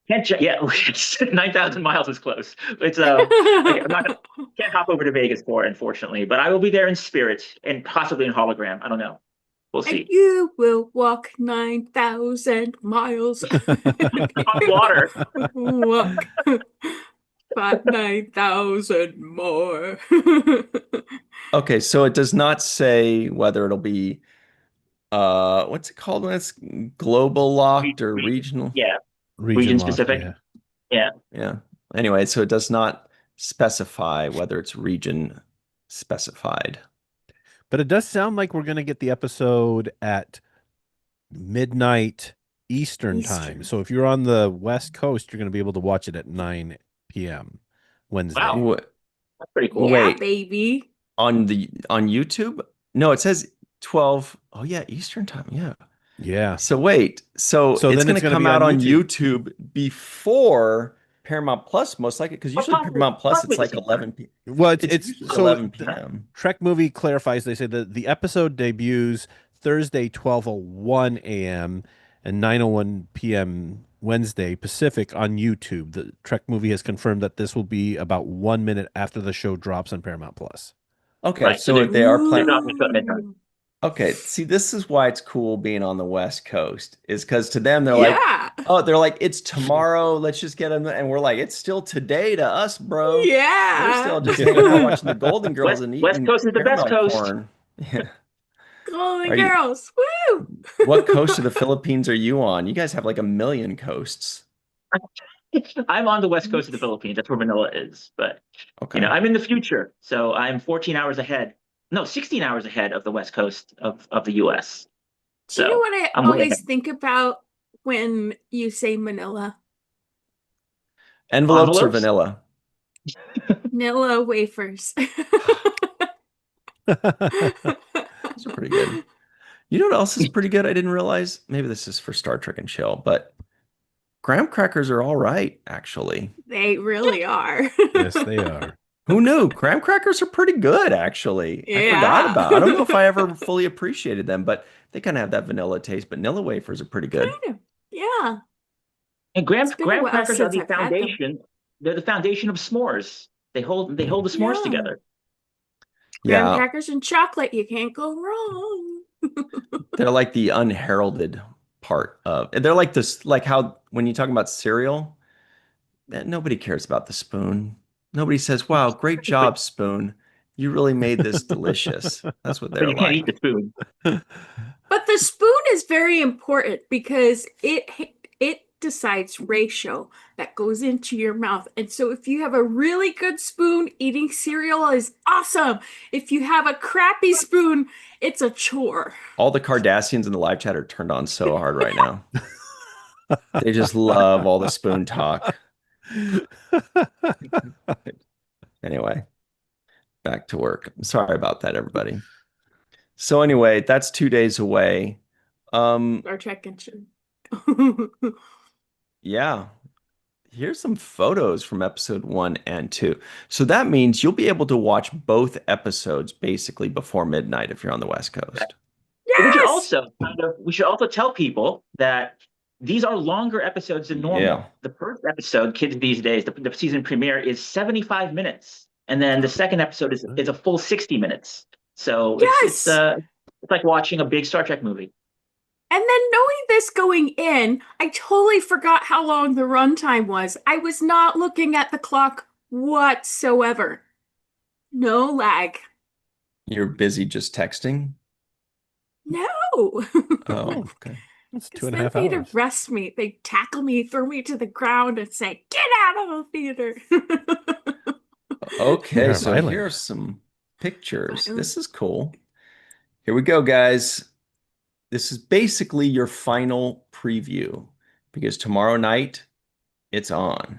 yeah, 9,000 miles is close. It's like I'm not gonna can't hop over to Vegas for it, unfortunately, but I will be there in spirit and possibly in hologram. I don't know. We'll And see. you will walk 9,000 miles. On water. Walk about 9,000 more. Okay, so it does not say whether it'll be what's it called when it's global locked or regional? Yeah, Region region locked, specific. yeah. Yeah. Yeah. Anyway, so it does not specify whether it's region specified. But it does sound like we're going to get the episode at midnight Eastern time. Eastern. So if you're on the West Coast, you're going to be able to watch it at 9 p.m. Wednesday. Wow, Wh- that's pretty cool. Yeah, Wait, baby. on YouTube? No, it says 12. Oh yeah, Eastern time. Yeah. Yeah. So wait, so So it's then going it's to going to come be out on on YouTube. YouTube before Paramount Plus, most likely, because Or usually Paramount Plus possibly it's at the like same time. 11 p. Well, It's it's usually so 11 p.m. Trek Movie clarifies. They say that the episode debuts Thursday 12:01 a.m. and 9:01 p.m. Wednesday Pacific on YouTube. The Trek Movie has confirmed that this will be about 1 minute after the show drops on Paramount Plus. Okay, Right. So so they are they're planning. not going to at midnight. Ooh. Okay, see, this is why it's cool being on the West Coast, is because to them they're like, Yeah. oh, they're like, it's tomorrow. Let's just get them, and we're like, it's still today to us, bro. We're Yeah. still just hanging out watching the Golden Girls and West eating Coast is the best caramel coast. corn. Yeah. Golden Are you? Girls. Woo. What coast of the Philippines are you on? You guys have like a million coasts. I'm on the West Coast of the Philippines. That's where Manila is. But Okay. I'm in the future, so I'm 14 hours ahead. No, 16 hours ahead of the West Coast of the U.S. Do you know So what I I'm way always ahead. think about when you say Manila? Envelopes or Envelopes? vanilla? Manila wafers. Those are pretty good. You know what else is pretty good? I didn't realize. Maybe this is for Star Trek and Chill, but graham crackers are all right, actually. They really are. Yes, they are. Who knew? Graham crackers are pretty good, actually. I forgot Yeah. about. I don't know if I ever fully appreciated them, but they kind of have that vanilla taste. But vanilla wafers are pretty good. Kind of. Yeah. And It's been a graham while crackers are since the I've had them. foundation. They're the foundation of s'mores. They hold the s'mores Yeah. together. Graham Yeah, crackers and chocolate, you can't go wrong. they're like the unheralded part of. They're like this, like how when you talk about cereal, nobody cares about the spoon. Nobody says, "Wow, great job, Spoon. You really made this delicious." That's what But they're you can't eat the like. spoon. But the spoon is very important because it decides ratio that goes into your mouth. And so if you have a really good spoon, eating cereal is awesome. If you have a crappy spoon, it's a chore. All the Kardashians in the live chat are turned on so hard right now. They just love all the spoon talk. Anyway, back to work. Sorry about that, everybody. So anyway, that's 2 days away. Star Trek and shit. Yeah, here's some photos from episode 1 and 2. So that means you'll be able to watch both episodes basically before midnight if you're on the West Coast. Yes! We should also tell people that these are longer episodes than normal. Yeah. The first episode, Kids These Days, the season premiere is 75 minutes, and then the second episode is a full 60 minutes. So Yes! it's like watching a big Star Trek movie. And then knowing this going in, I totally forgot how long the runtime was. I was not looking at the clock whatsoever. No lag. You're busy just texting? No. Oh, okay. It's Because 2.5 then they'd hours. arrest me. They'd tackle me, throw me to the ground, and say, "Get out of the theater." Okay, They're so here violent. are some pictures. Violent. This is cool. Here we go, guys. This is basically your final preview because tomorrow night it's on.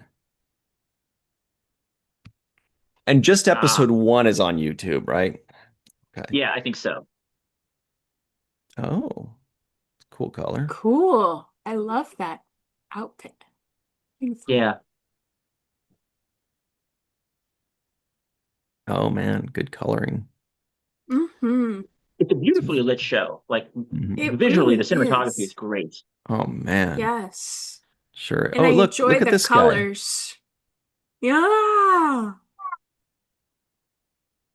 And just episode 1 is on YouTube, right? Okay. Yeah, I think so. Oh, cool color. Cool. I love that outfit. Yeah. Oh man, good coloring. Mm-hmm. It's a beautifully lit show. Like Mhm. It visually, really the cinematography is is. great. Oh man, Yes. sure. And Oh, I look enjoy at the this guy. colors. Yeah.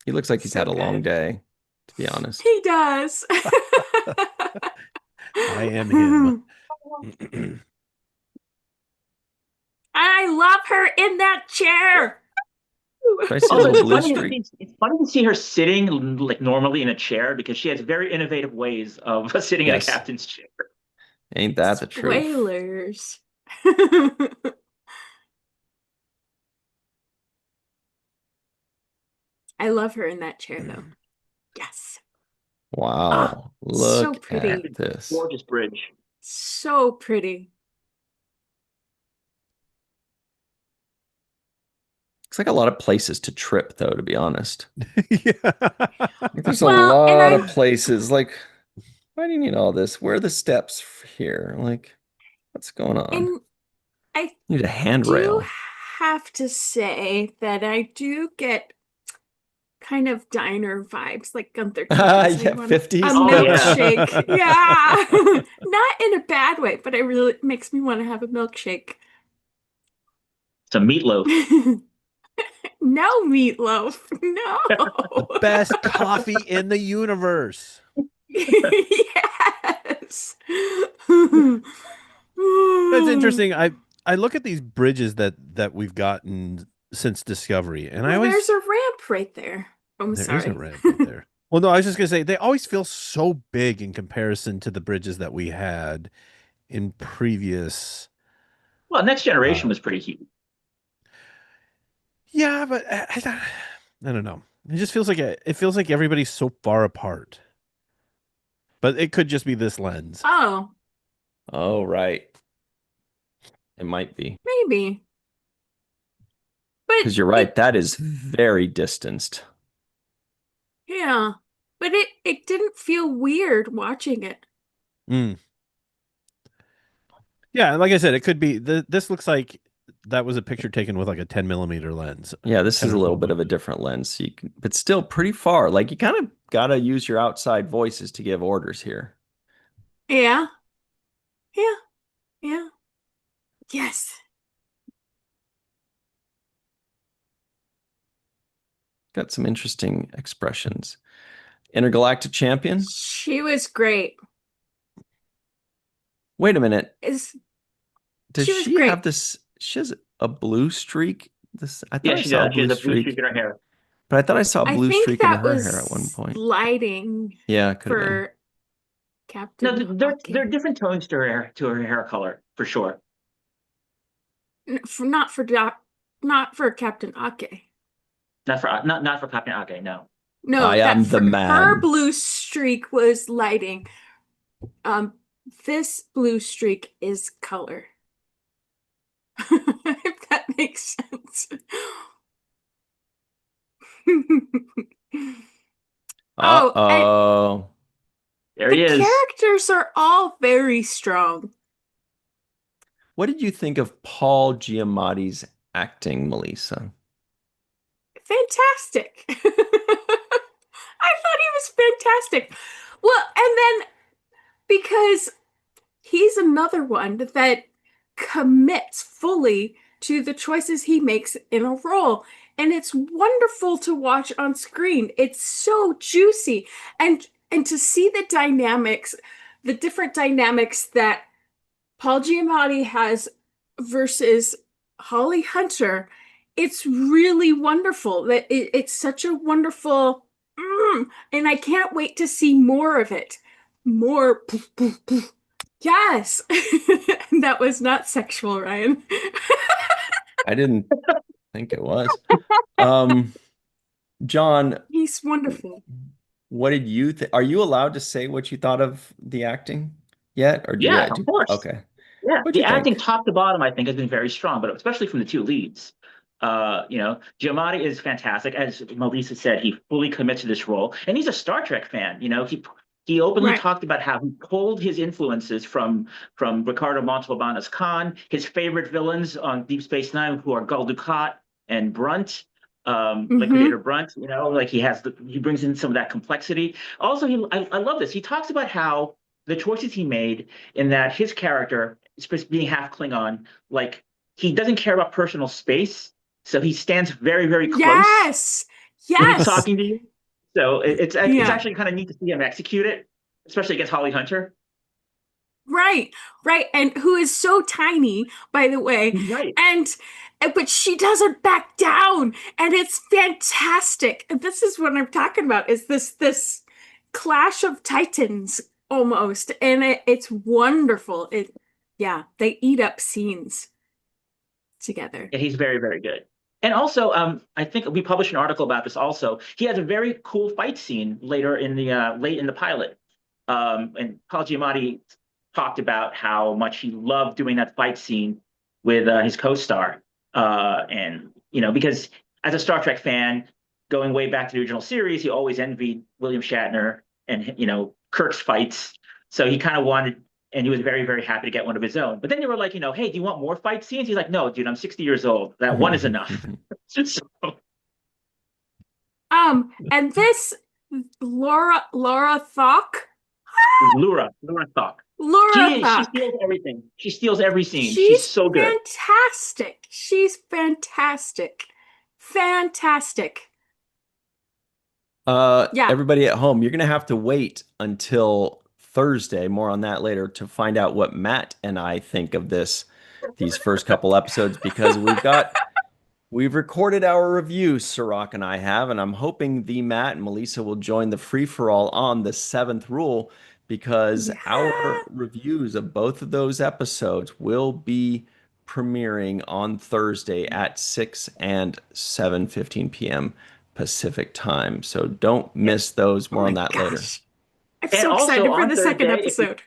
He looks like he's So had a long good. day, to be honest. He does. I am him. I love her in that chair. Should I see a Also, little blue streak? it's funny to see her sitting like normally in a chair because she has very innovative ways of sitting in a Yes. captain's chair. Ain't that the truth? Spoilers. I love her in that chair, though. Yes. Ah, Wow, so look pretty. at this. Gorgeous bridge. So pretty. Looks like a lot of places to trip, though, to be honest. Yeah. Like, there's a Well, and lot I of places. Like, why do you need all this? Where are the steps here? Like, what's going on? and I You need a do handrail. have to say that I do get kind of diner vibes, like Gunther Campbell's. I Yeah, want a 50s. Oh, yeah. milkshake. Yeah. Not in a bad way, but it makes me want to have a milkshake. Some meatloaf. No meatloaf. No. The best coffee in the universe. Yes. That's interesting. I look at these bridges that we've gotten since Discovery, and I Well, always there's a ramp right there. I'm there is a sorry. ramp right there. Well, no, I was just gonna say they always feel so big in comparison to the bridges that we had in previous. Well, Next Generation Uh, was pretty huge. yeah, but I don't know. It just feels like it feels like everybody's so far apart. But it could just be this lens. Oh, Oh, right. It might be. maybe. But Because you're right, that is very distanced. yeah. But it didn't feel weird watching it. Mm. Yeah, like I said, it could be. This looks like that was a picture taken with like a 10 millimeter lens. Yeah, this 10 is a or little 12 bit of a millimeter. different lens, so you can, but still pretty far. Like you kind of gotta use your outside voices to give orders here. Yeah. Yeah. Yeah. Yes. Got some interesting expressions. Intergalactic champion? She was great. Wait a minute. Is Does she was she have great. this? She has a blue streak This I thought Yeah, I she saw a does. She blue has a blue streak streak, in her hair. but I thought I saw a I blue think streak in that her was hair at one point. lighting Yeah, it could have been. for No, Captain there are Hawking. different tones to her hair color for sure. Not for Captain Ake. Not for Captain Ake, no. I No, that am the for her man. blue streak was lighting. Um, this blue streak is color. If that makes sense. Oh, and Uh-oh. There the he is. characters are all very strong. What did you think of Paul Giamatti's acting, Melissa? Fantastic. I thought he was fantastic. Well, and then because he's another one that commits fully to the choices he makes in a role. And it's wonderful to watch on screen. It's so juicy. And to see the dynamics, the different dynamics that Paul Giamatti has versus Holly Hunter, it's really wonderful. It's such a wonderful, and I can't wait to see more of it. More. Poof, poof, poof. Yes. That was not sexual, Ryan. I didn't think it was. Um, John, He's wonderful. what did you think? Are you allowed to say what you thought of the acting yet? Or do you Yeah, of course. okay. Yeah, What'd the you acting think? top to bottom, I think, has been very strong, but especially from the two leads. Giamatti is fantastic. As Melissa said, he fully commits to this role, and he's a Star Trek fan. He openly Right. talked about how he pulled his influences from Ricardo Montalbano's Khan, his favorite villains on Deep Space Nine, who are Gul Dukat and Brunt, Liquidator Mm-hmm. Brunt. Like he brings in some of that complexity. Also, I love this. He talks about how the choices he made in that his character, being half Klingon, like he doesn't care about personal space, so he stands very, very close Yes. when he's Yes. talking to you. So it's Yeah. actually kind of neat to see him execute it, especially against Holly Hunter. Right. Right. And who is so tiny, by the way. He's right. But she doesn't back down. And it's fantastic. And this is what I'm talking about, is this clash of titans almost. And it's wonderful. Yeah, they eat up scenes together. Yeah, he's very, very good. And also, I think we published an article about this. Also, he has a very cool fight scene later in the late in the pilot. And Paul Giamatti talked about how much he loved doing that fight scene with his co-star. And because as a Star Trek fan, going way back to the original series, he always envied William Shatner and Kirk's fights. So he kind of wanted, and he was very, very happy to get one of his own. But then they were like, hey, do you want more fight scenes? He's like, no, dude, I'm 60 years old. That one is enough. So, And this Laura Thok, Laura Thok. Laura She Thok. steals everything. She steals every scene. She's She's so good. fantastic. She's fantastic. Fantastic. Yeah. Everybody at home, you're gonna have to wait until Thursday, more on that later, to find out what Matt and I think of these first couple episodes, because we've recorded our reviews, Sirach and I have, and I'm hoping the Matt and Melissa will join the free-for-all on the seventh rule, because our Yeah. reviews of both of those episodes will be premiering on Thursday at 6 and 7:15 p.m. Pacific time. So don't miss those. Oh More on my that later. gosh. I'm And so also excited for on the second Thursday, episode.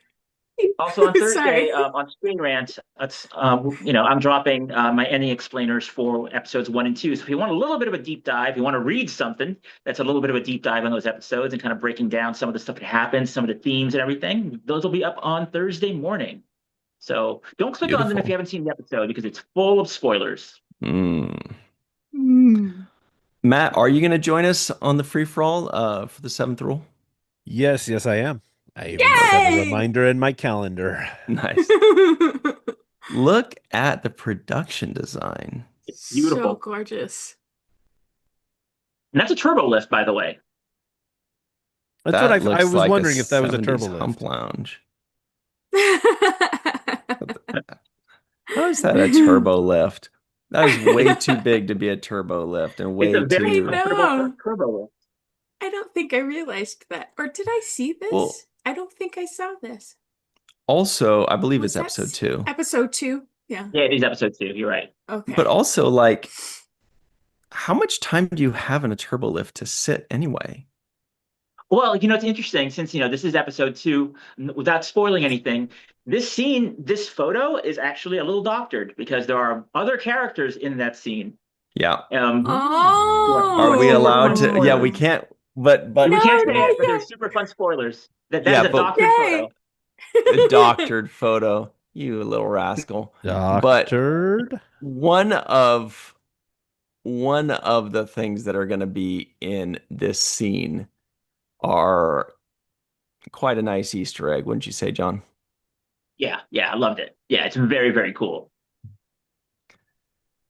on Thursday Sorry. on Screen Rant, I'm dropping my ending explainers for episodes 1 and 2. So if you want a little bit of a deep dive, you want to read something that's a little bit of a deep dive on those episodes and kind of breaking down some of the stuff that happens, some of the themes and everything, those will be up on Thursday morning. So don't click on them if you Beautiful. haven't seen the episode because it's full of spoilers. Mm. Mm. Matt, are you going to join us on the free-for-all for the seventh rule? Yes, I am. I even set a Yay! reminder in my calendar. Nice. Look at the production design. It's So beautiful. gorgeous. And that's a turbo lift, by the way. That's what That I looks was like a wondering if that was a 70s turbo hump lift. lounge. How is that a turbo lift? That is way too big to be a turbo lift and It's way a very I too comfortable know. turbo. I don't think I realized that. Or did I see well. this? I don't think I saw this. Also, I believe it's Was that episode two, episode two? Yeah. Yeah, it is episode 2. You're right. but Okay. also like, how much time do you have in a turbo lift to sit anyway? Well, it's interesting since, this is episode 2, without spoiling anything, this scene, this photo is actually a little doctored because there are other characters in that scene. Yeah. Who Are are we super allowed fun to? Yeah, we Oh. spoilers. can't. But We No, can't say not it, but they're super fun spoilers. That yeah, is a but doctored photo. a doctored photo, you little rascal. But Doctored. one of one of the things that are going to be in this scene are quite a nice Easter egg, wouldn't you say, John? Yeah, yeah, I loved it. Yeah, it's very, very cool.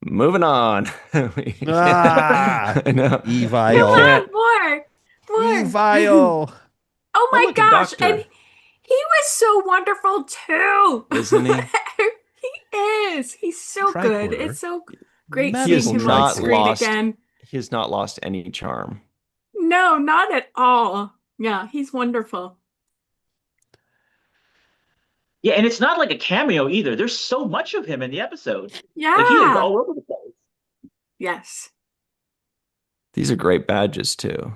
Moving on. Ah, I know. We Come Evil. can't. on, more, more. Evil. Oh Oh, my look, a gosh. And doctor, he was so wonderful too. isn't he? He is. He's so good. It's Tricorder. so great He seeing has Medical him on not screen tricorder. lost. again. He has not lost any charm. No, not at all. Yeah, he's wonderful. Yeah, and it's not like a cameo either. There's so much of him in the episode. Like he is Yeah. all over the place. Yes. These are great badges too.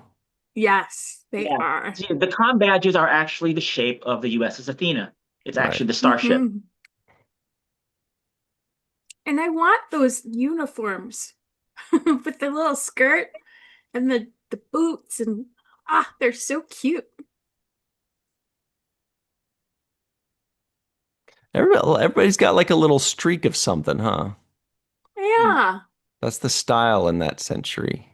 Yes, they Yeah. are. See, the com badges are actually the shape of the USS Athena. It's Right. actually the starship. And I want those uniforms with the little skirt and the boots and they're so cute. Everybody's got like a little streak of something, huh? Hmm. Yeah. That's the style in that century.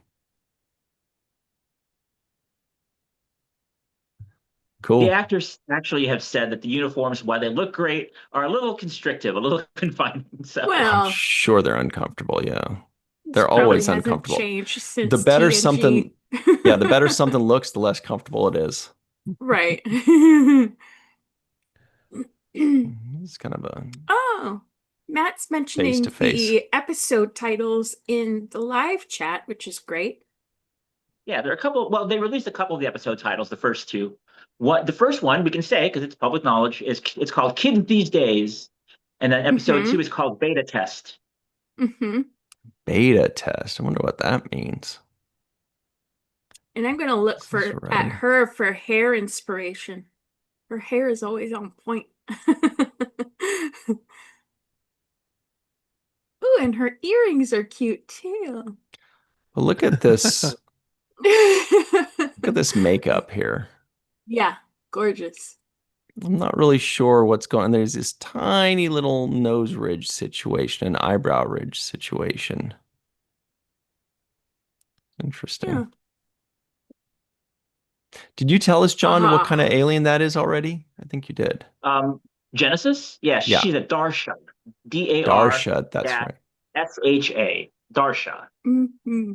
The Cool. actors actually have said that the uniforms, while they look great, are a little constrictive, a little confining. So I'm Well, sure they're uncomfortable. Yeah. this They're probably always hasn't uncomfortable. changed The since better something, TNG. yeah, the better something looks, the less comfortable it is. Right. It's kind of a Oh, Matt's face to mentioning face. the episode titles in the live chat, which is great. yeah, there are a couple. Well, they released a couple of the episode titles, the first two. What the first one we can say because it's public knowledge is it's called Kids These Days, and then episode Mm-hmm. 2 is called Beta Test. Mm-hmm. Beta test. I wonder what that means. And I'm gonna look This is at right. her for hair inspiration. Her hair is always on point. Ooh, and her earrings are cute too. But look at this. Look at this makeup here. Yeah, gorgeous. I'm not really sure what's going on. There's this tiny little nose ridge situation, an eyebrow ridge situation. Yeah. Interesting. Did you tell us, John, what kind of Ah, alien that is already? I think you did. Genesis, yeah, Yeah, she's a Darsha, Dar Darsha, that's dash right. SHA, Darsha. mm-hmm.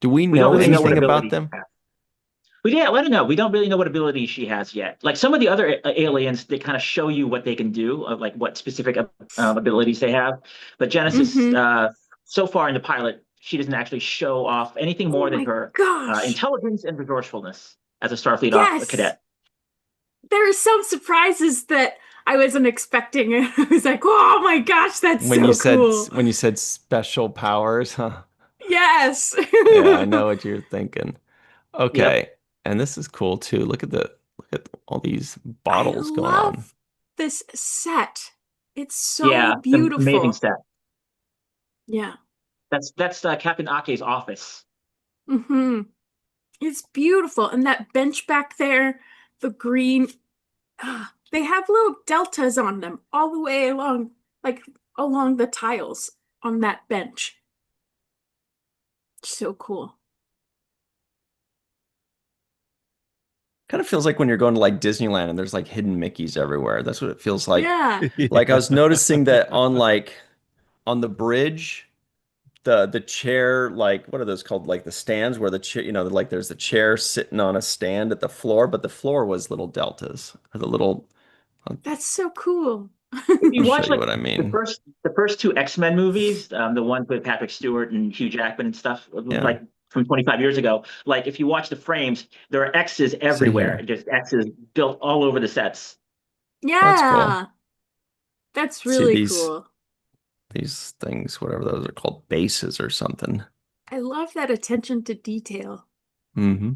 Do we We don't know really know what anything about ability she them? has. Yeah, I don't know. We don't really know what ability she has yet. Like some of the other aliens, they kind of show you what they can do, of like what specific abilities they have. But Genesis, Mm-hmm. so far in the pilot, she doesn't actually show off anything Oh more than my her gosh. intelligence and resourcefulness as a Starfleet Yes. cadet. There are some surprises that I wasn't expecting. I was like, oh my gosh, that's so cool. When you said special powers, huh? Yes. Yeah, I know what you're thinking. Yep. Okay, and this is cool too. Look at all these I bottles going on. love this set. It's so Yeah, amazing beautiful. set. Yeah. That's Captain Ake's office. Mm-hmm. It's beautiful. And that bench back there, the green, they have little deltas on them all the way along, like along the tiles on that bench. So cool. Kind of feels like when you're going to like Disneyland and there's like hidden Mickeys everywhere. That's what it feels like. Yeah. Like I was noticing that on on the bridge, the chair, like what are those called? Like the stands where the chair, like there's the chair sitting on a stand at the floor, but the floor was little deltas or the little That's so cool. If you I'll show watch you like what I mean. the first two X-Men movies, the ones with Patrick Stewart and Hugh Jackman and stuff, Yeah. like from 25 years ago, like if you watch the frames, there are X's See everywhere, here. just X's built all over the sets. That's cool. Yeah, that's See really cool. these things, whatever those are called, bases or something. I love that attention to detail. Hmm.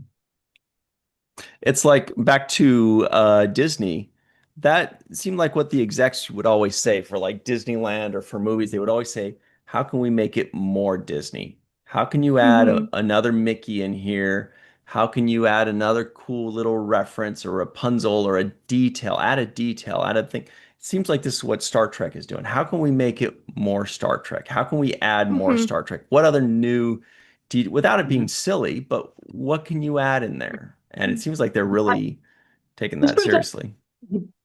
It's like back to Disney. That seemed like what the execs would always say for like Disneyland or for movies. They would always say, "How can we make it more Disney? How can you add Hmm. another Mickey in here? How can you add another cool little reference or Rapunzel or a detail? Add a detail, add a thing." It seems like this is what Star Trek is doing. How can we make it more Star Trek? How can we add more Hmm. Star Trek? What other new without it being Mhm. silly, but what can you add in there? And it seems like they're really taking This that brings up seriously.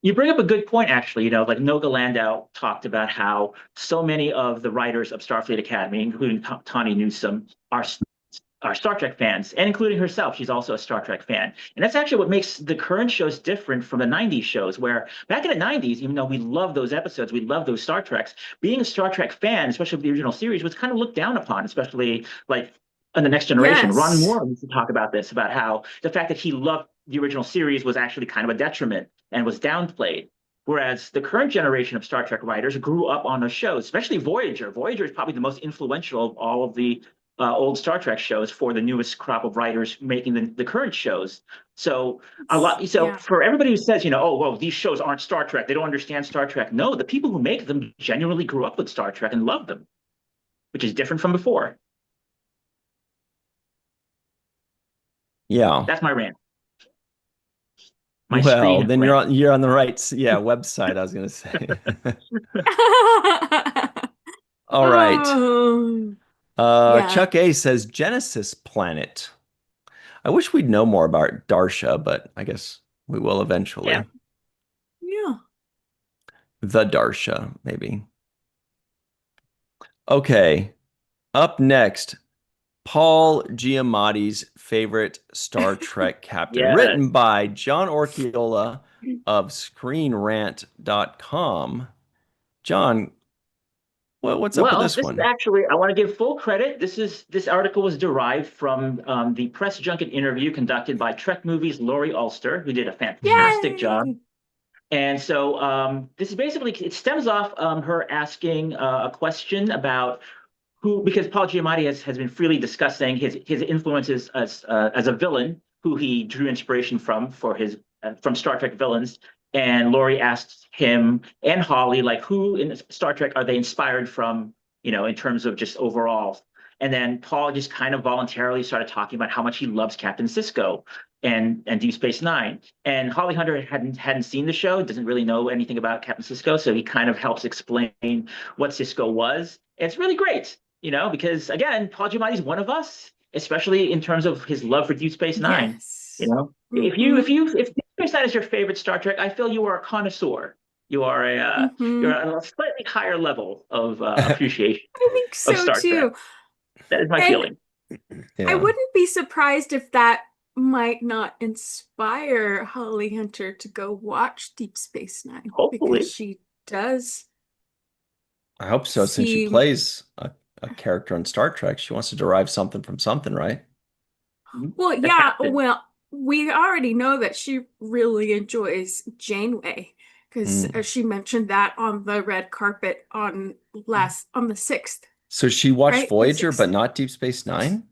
you bring up a good point, actually. Like Noga Landau talked about how so many of the writers of Starfleet Academy, including Tawny Newsome, are Star Trek fans, and including herself. She's also a Star Trek fan. And that's actually what makes the current shows different from the 90s shows, where back in the 90s, even though we love those episodes, we love those Star Treks, being a Star Trek fan, especially the original series, was kind of looked down upon, especially like in the Next Generation. Ron Yes. Moore used to talk about this, about how the fact that he loved the original series was actually kind of a detriment and was downplayed. Whereas the current generation of Star Trek writers grew up on those shows, especially Voyager. Voyager is probably the most influential of all of the old Star Trek shows for the newest crop of writers making the current shows. So so Yeah. for everybody who says, oh, well, these shows aren't Star Trek, they don't understand Star Trek. No, the people who make them genuinely grew up with Star Trek and love them, which is different from before. Yeah. That's my rant. My Well, screen then rant. you're on the right website, I was gonna say. All right. Oh, yeah. Chuck A says Genesis Planet. I wish we'd know more about Darsha, but I guess we will Yeah. eventually. Yeah. The Darsha, maybe. Okay. Up next, Paul Giamatti's favorite Star Trek captain, written Yes. by John Orchiola of ScreenRant.com. John, what's up with Well, this this is one? actually, I want to give full credit. This article was derived from the press junket interview conducted by Trek Movies' Laurie Ulster, who did a fantastic job. Yay. And so this is basically, it stems off her asking a question about because Paul Giamatti has been freely discussing his influences as a villain, who he drew inspiration from for his from Star Trek villains. And Laurie asked him and Holly, like, who in Star Trek are they inspired from, in terms of just overall. And then Paul just kind of voluntarily started talking about how much he loves Captain Sisko and Deep Space Nine. And Holly Hunter hadn't seen the show, doesn't really know anything about Captain Sisko, so he kind of helps explain what Sisko was. It's really great, because again, Paul Giamatti's one of us, especially in terms of his love for Deep Space Nine. You Yes. know, Hmm. if Deep Space Nine is your favorite Star Trek, I feel you are a connoisseur. You are you're Hmm. on a slightly higher level of appreciation I think of so Star Trek. too. That is my And feeling. I Yeah. wouldn't be surprised if that might not inspire Holly Hunter to go watch Deep Space Nine because Hopefully, she does I hope so, since she seem, plays a character in Star Trek. She wants to derive something from something, right? well, the yeah, captain. well, we already know that she really enjoys Janeway because Mm. she mentioned that on the red carpet on the 6th, So she watched right? The Voyager, but 6th. not Deep Space Nine?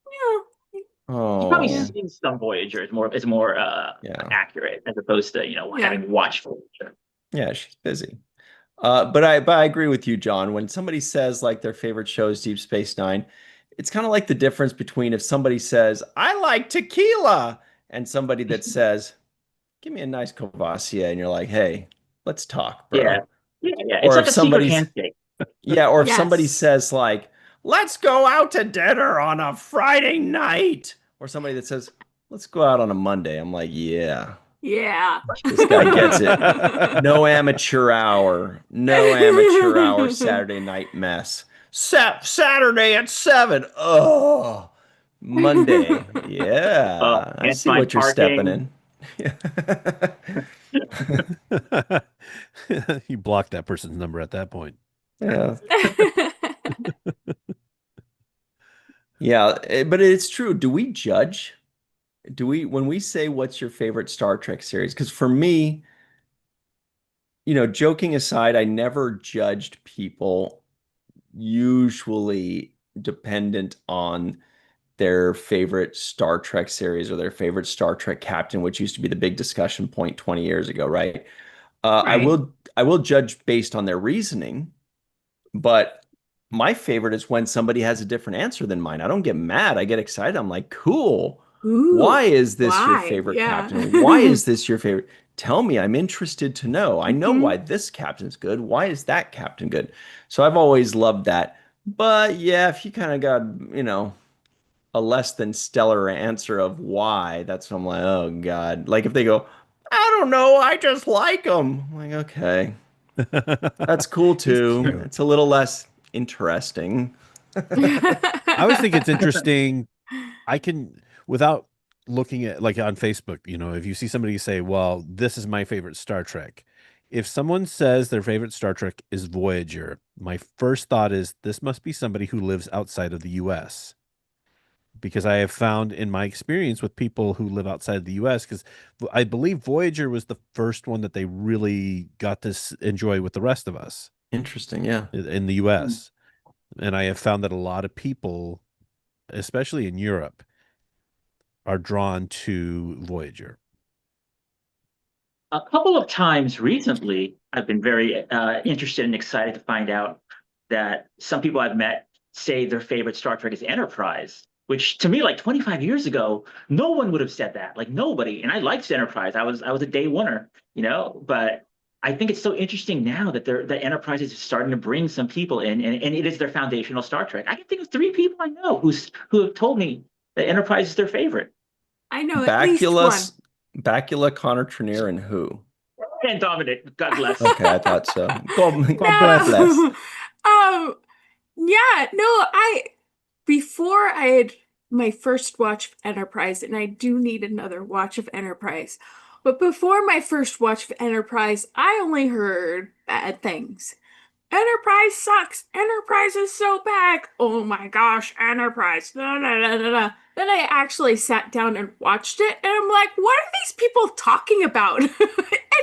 Yeah. You probably Yeah. Oh, seen some Voyager is more yeah. accurate as opposed to Yeah. having watched Voyager. Yeah, she's busy. But I agree with you, John. When somebody says like their favorite show is Deep Space Nine, it's kind of like the difference between if somebody says, I like tequila, and somebody that says, give me a nice Courvoisier, and you're like, hey, let's talk, Yeah, bro. yeah. It's Or like if a secret somebody's handshake. Yeah, or if somebody Yes. says like, "Let's go out to dinner on a Friday night," or somebody that says, "Let's go out on a Monday," I'm like, "Yeah, Yeah. this guy gets it. No amateur hour, no amateur hour Saturday night mess. Saturday at 7. Oh, Monday. Yeah, I Can't see find what you're stepping parking. in." You block that person's number at that point. Yeah. Yeah, but it's true. Do we judge? Do we, when we say what's your favorite Star Trek series? Because for me, joking aside, I never judged people usually dependent on their favorite Star Trek series or their favorite Star Trek captain, which used to be the big discussion point 20 years ago, right? I Right. will judge based on their reasoning, but my favorite is when somebody has a different answer than mine. I don't get mad. I get excited. I'm like, cool. Why Ooh, is this your why? favorite Yeah. captain? Why is this your favorite? Tell me. I'm interested to know. I know hmm why this captain's good. Why is that captain good? So I've always loved that. But yeah, if you kind of got, a less than stellar answer of why, that's when I'm like, oh God. Like if they go, I don't know, I just like them. I'm like, okay, that's cool It's too. true. It's a little less interesting. I always think it's interesting. I can, without looking at like on Facebook, if you see somebody say, well, this is my favorite Star Trek. If someone says their favorite Star Trek is Voyager, my first thought is this must be somebody who lives outside of the US. Because I have found in my experience with people who live outside of the US, because I believe Voyager was the first one that they really got to enjoy with the rest of us Interesting, yeah. in the US. And I have found that a lot of people, especially in Europe, are drawn to Voyager. A couple of times recently, I've been very interested and excited to find out that some people I've met say their favorite Star Trek is Enterprise, which to me, like 25 years ago, no one would have said that. Like nobody. And I liked Enterprise. I was a day oneer, but I think it's so interesting now that the Enterprise is starting to bring some people in, and it is their foundational Star Trek. I can think of three people I know who have told me that Enterprise is their favorite. I know at least Bacula, one. Bacula, Connor Trenier, and who? And Dominic, God bless. Okay, I thought so. God, God God bless. bless. No. Um, yeah, no, before I had my first watch of Enterprise, and I do need another watch of Enterprise. But before my first watch of Enterprise, I only heard bad things. Enterprise sucks. Enterprise is so bad. Oh my gosh, Enterprise. Da, da, da, da, da. Then I actually sat down and watched it, and I'm like, what are these people talking about?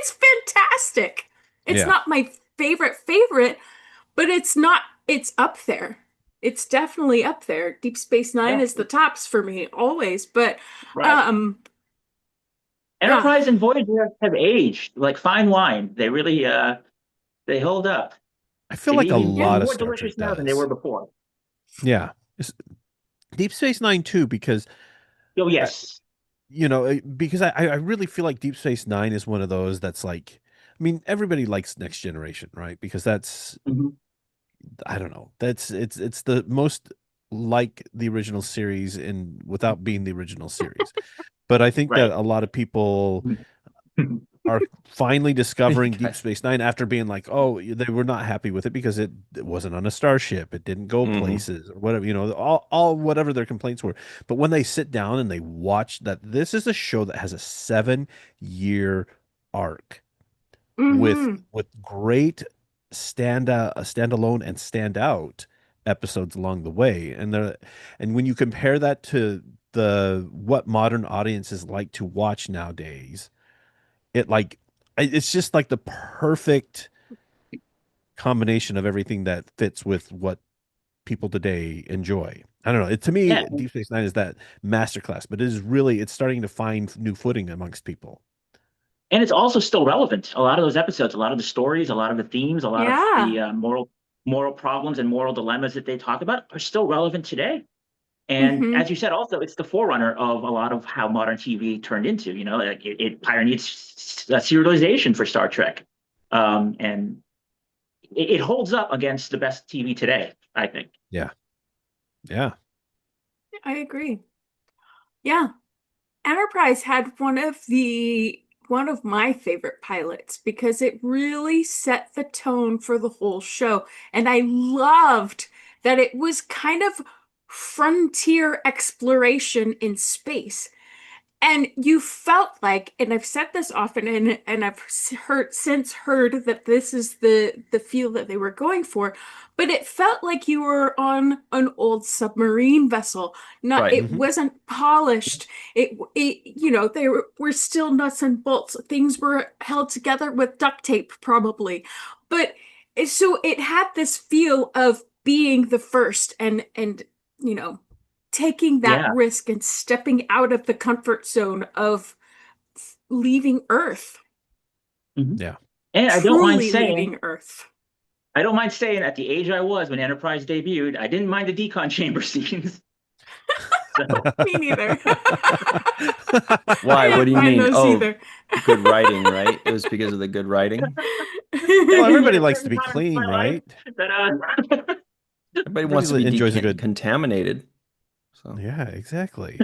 It's fantastic. It's Yeah. not my favorite, but it's up there. It's definitely up there. Deep Space Nine Yeah, is the tops for me always, but right. um yeah. Enterprise and Voyager have aged like fine wine. They really they hold up. I feel They're like a Yeah. even lot of more Star Trek delicious now than they were does. before. Yeah. Deep Space Nine too, because Oh uh, yes. because I really feel like Deep Space Nine is one of those that's like, I mean, everybody likes Next Generation, right? Because that's, Mhm. I don't know, it's the most like the original series in without being the original series. But I think that Right. a lot of people are finally discovering Deep Okay. Space Nine after being like, oh, they were not happy with it because it wasn't on a starship, it didn't go Hmm. places or whatever, all whatever their complaints were. But when they sit down and they watch that, this is a show that has a 7-year arc Mm-hmm. with great standalone and standout episodes along the way, and when you compare that to the what modern audiences like to watch nowadays, it's just like the perfect combination of everything that fits with what people today enjoy. I don't know. To me, Yeah. Deep Space Nine is that masterclass, but it's starting to find new footing amongst people. And it's also still relevant. A lot of those episodes, a lot of the stories, a lot of the themes, a lot of Yeah. the moral problems and moral dilemmas that they talk about are still relevant today. And Mm-hmm. as you said, also, it's the forerunner of a lot of how modern TV turned into. Like it pioneered serialization for Star Trek, and it holds up against the best TV today, I think. Yeah. Yeah. I agree. Yeah. Enterprise had one of my favorite pilots because it really set the tone for the whole show. And I loved that it was kind of frontier exploration in space. And you felt like, and I've said this often, and I've heard that this is the feel that they were going for, but it felt like you were on an old submarine vessel. Not, Right. it wasn't polished. They were still nuts and bolts. Things were held together with duct tape, probably, but so it had this feel of being the first, and you know taking that Yeah. risk and stepping out of the comfort zone of leaving Earth, Mhm. Yeah. And truly leaving Earth. I don't mind saying at the age I was when Enterprise debuted, I didn't mind the decon chamber scenes. So Me neither. I Why? What didn't do you mind mean? those Oh, either. good writing, right? It was because of the good writing. Well, yeah, everybody a likes to certain be time in my clean, life right? that Everybody wants to Everybody be enjoys a good. decontaminated. So, Yeah, exactly.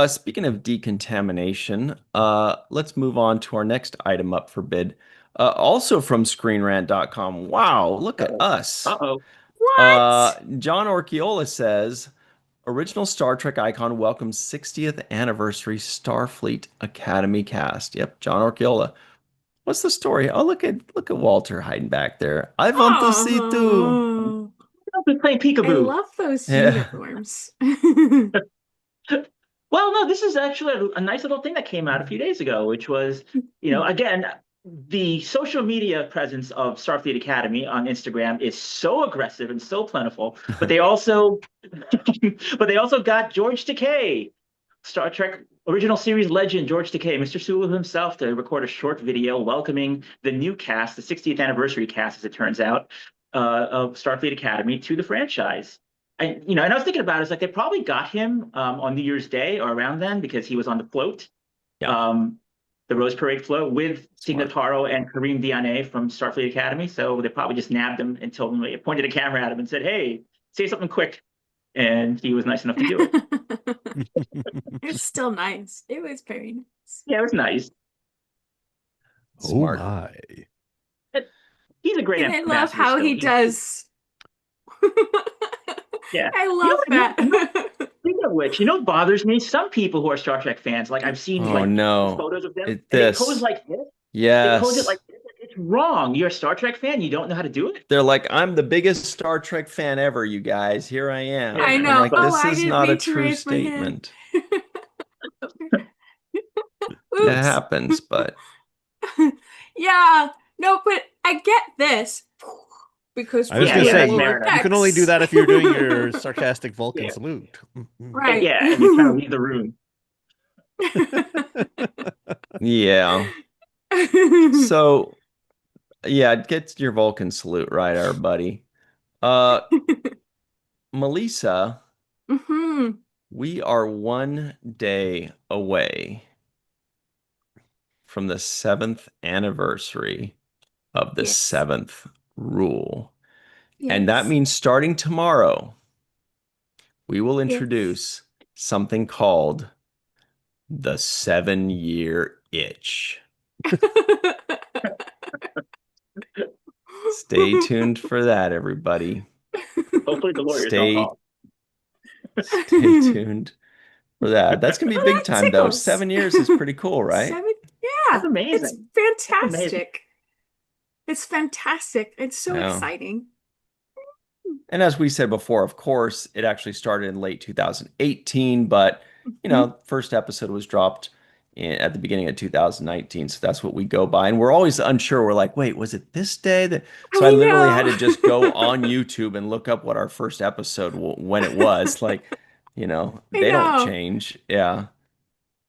speaking of decontamination, let's move on to our next item up for bid. Also from ScreenRant.com. Wow, look at uh-oh. us. Uh-oh. What? John Orchiola says, original Star Trek icon welcomes 60th anniversary Starfleet Academy cast. Yep, John Orchiola. What's the story? Oh, look at Walter hiding back there. I want to see too. Oh, I'll be playing I peekaboo. love those Yeah, uniforms. Well, no, this is actually a nice little thing that came out a few days ago, which was, again, the social media presence of Starfleet Academy on Instagram is so aggressive and so plentiful, but they also, but they also got George Takei, Star Trek original series legend George Takei, Mr. Sulu himself, to record a short video welcoming the new cast, the 60th anniversary cast, as it turns out, of Starfleet Academy to the franchise. And I was thinking about it, it's like they probably got him on New Year's Day or around then because he was on the float, yeah, um, the Rose Parade float with smart. Signataro and Kareem Diane from Starfleet Academy. So they probably just nabbed him and told him, they pointed a camera at him and said, "Hey, say something quick." And he was nice enough to do it. It's still nice. It was very nice. Yeah, it was nice. Oh Smart. my. He's a great And I love ambassador how still. he does. Yeah. I You know, love you know, you know, that. speaking of which, what bothers me? Some people who are Star Trek fans, like I've seen Oh like no. photos of them, and they pose This. like this. They pose it Yes. like this. It's wrong. You're a Star Trek fan. You don't know how to do it. They're like, I'm the biggest Star Trek fan ever, you guys. Here I Yeah. am. I And I'm know. like, Oh, this I is didn't not a mean to true raise my hand. statement. It Oops. happens, but Yeah. No, but I get this because I we're was Yeah, gonna in yeah, say that's you, lower Mariner. you can only do decks. that if you're doing your sarcastic Vulcan Yeah. salute. And, Right. yeah, and you kind of leave the room. yeah. So yeah, get your Vulcan salute right, our buddy. Uh, Melissa, Hmm. we are 1 day away from the 7th anniversary of the Yes. 7th rule. And that Yes. means starting tomorrow, we will Yes. introduce something called the 7-year itch. Stay tuned for that, everybody. Hopefully, the lawyers don't Stay call. stay tuned for that. That's gonna be Oh, big that time though. tickles. 7 years is pretty cool, right? 7, That's yeah, it's amazing. That's amazing. fantastic. It's fantastic. It's so Yeah. exciting. And as we said before, of course, it actually started in late 2018, but Mhm. first episode was dropped at the beginning of 2019, so that's what we go by. And we're always unsure. We're like, wait, was it this day that? So I I literally had to just go know. on YouTube and look up what our first episode when it was. Like, I they don't know. change. Yeah.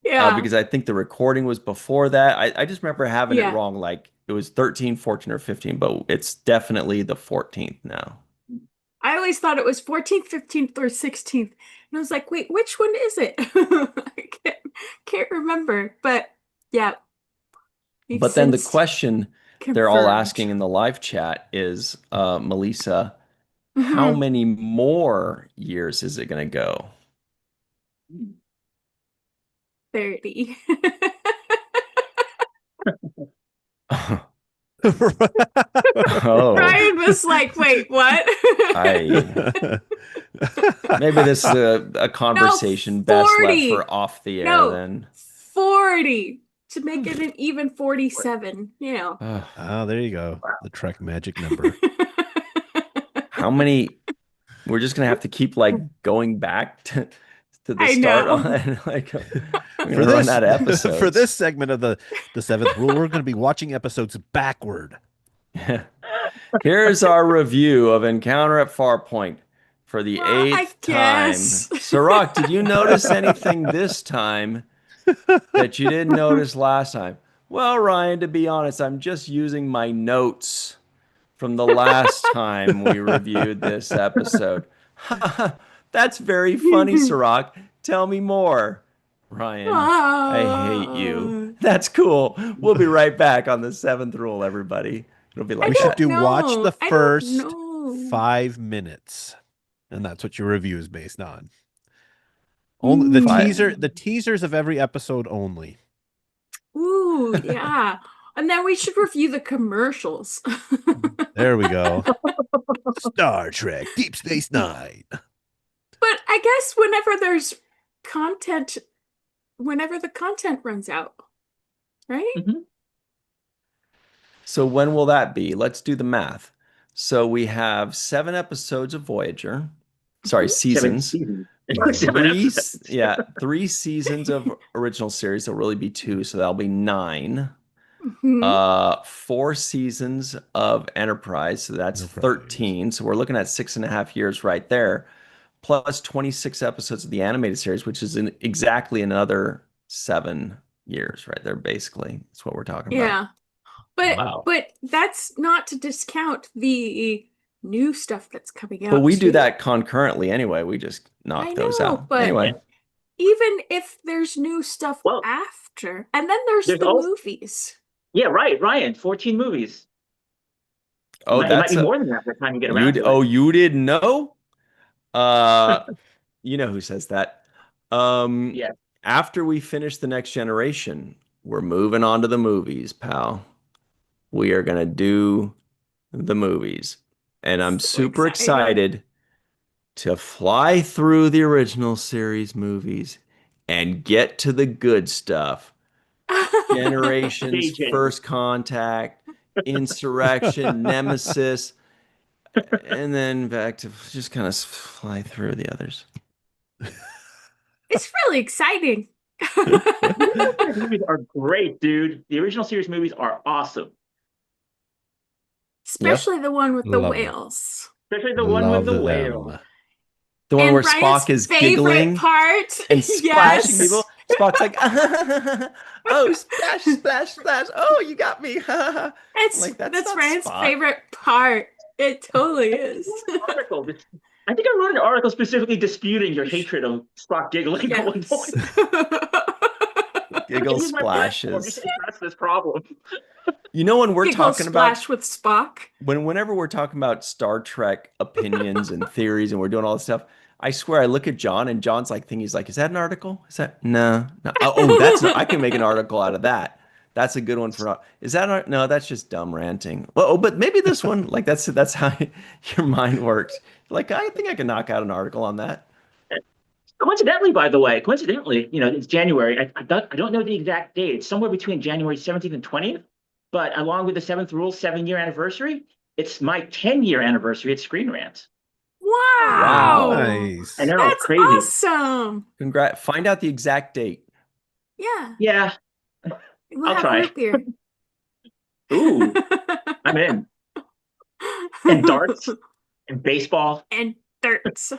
Yeah. Because I think the recording was before that. I just remember having it Yeah. wrong. Like it was 13, 14, or 15, but it's definitely the 14th now. I always thought it was 14th, 15th, or 16th. And I was like, wait, which one is it? I can't remember. But yeah, we've But then the since question they're all confirmed. asking in the live chat is, Melissa, how Hmm. many more years is it going to go? 30. Oh, Ryan was like, wait, what? maybe this is a No, conversation best left 40. for off the air No, then. 40 to make it an even 47. You know. Ugh. Oh, there you go. The Trek magic number. How many? We're just gonna have to keep like going back to the I start know. on like we're For gonna run this out of episodes. for this segment of the seventh rule, we're going to be watching episodes backward. Here's our review of Encounter at Farpoint for the Well, I eighth time. guess. Sirach, did you notice anything this time that you didn't notice last time? Well, Ryan, to be honest, I'm just using my notes from the last time we reviewed this episode. That's very funny, Sirach. Tell me more. Ryan, I hate you. That's cool. We'll be right back on the seventh rule, everybody. It'll be I like We should that. do watch know. the I don't first know. 5 minutes, and that's what your review is based on. Only the teasers of every episode only. Ooh, yeah. And then we should review the commercials. There we go. Star Trek, Deep Space Nine. But I guess whenever there's content, whenever the content runs out, right? Mhm. So when will that be? Let's do the math. So we have 7 episodes of Voyager. Sorry, Seven seasons. seasons. Seven episodes. Yeah, 3 seasons of original series. There'll really be 2, so that'll be 9. Mhm. 4 seasons of Enterprise, so that's Enterprise. 13. So we're looking at 6.5 years right there, plus 26 episodes of the animated series, which is exactly another 7 years right there, basically. That's what we're talking about. Yeah. But Wow. but that's not to discount the new stuff that's coming out But we do too. that concurrently anyway. We just I knock those know, out. but Anyway, even if there's new stuff Well, after, and then there's there's the also movies. yeah, right, Ryan. 14 movies. oh, It might that's be a more than that by the time you get you. around to Oh, it. you didn't know? Uh, you know who says that? Um, Yeah. after we finish the Next Generation, we're moving on to the movies, pal. We are gonna do the movies, and I'm So super excited. excited to fly through the original series movies and get to the good stuff. Generations, JJ. First Contact, Insurrection, Nemesis, and then back to just kind of fly through the others. It's really exciting. The original series movies are great, dude. The original series movies are awesome. Especially the one with the Love them. whales. Especially the one with Love the whale. them. The one And where Ryan's Spock is favorite giggling part. and splashing Yes. people. Spock's like, oh, splash, splash, splash. Oh, you got me. It's Like, that's that's not Ryan's Spock. favorite part. It totally is. Article. I think I wrote an article specifically disputing your hatred of Spock giggling at one Yes. point. Giggle Use my platform splashes. to address this problem. You know, when we're Giggle talking about splash with Spock. whenever we're talking about Star Trek opinions and theories and we're doing all this stuff, I swear I look at John and John's like he's like, is that an article? Is that no? Oh, I can make an article out of that. That's a good one for is that no, that's just dumb ranting. Well, but maybe this one, like that's how your mind works. Like, I think I can knock out an article on that. Coincidentally, by the way, it's January. I don't know the exact date. It's somewhere between January 17th and 20th. But along with the seventh rule, 7-year anniversary, it's my 10-year anniversary at Screen Rant. Wow. Nice. I know, That's crazy. awesome. Congrats. Find out the exact date. Yeah. Yeah. We'll I'll have try. root beer. Ooh, I'm in. And darts and baseball. And dirts. I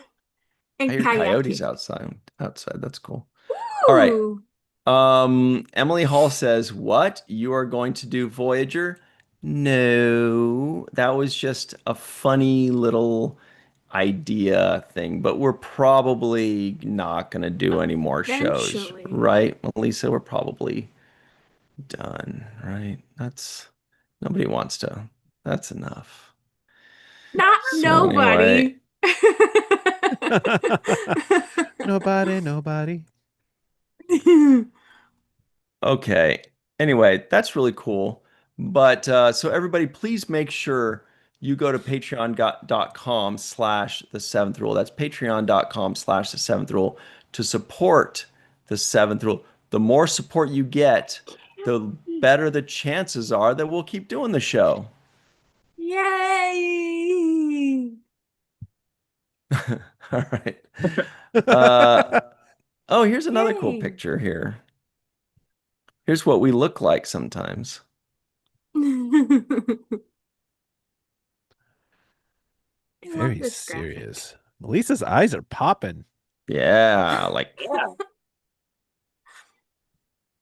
And hear coyotes kayaking. outside. That's cool. All right. Ooh. Emily Hall says, "What? You are going to do Voyager?" No, that was just a funny little idea thing, but we're probably not going to do any more shows, Eventually. right? Melissa, we're probably done, right? Nobody wants to. That's enough. Not So nobody. Nobody. Okay. Anyway, that's really cool. But so everybody, please make sure you go to patreon.com/the seventh rule. That's patreon.com/the seventh rule to support the seventh rule. The more support you get, the better the chances are that we'll keep doing the show. Yay! All right. Uh, oh, here's another cool Yay! picture here. Here's what we look like sometimes. I love Very this graphic. serious. Melissa's eyes are popping. Yeah, like Yeah.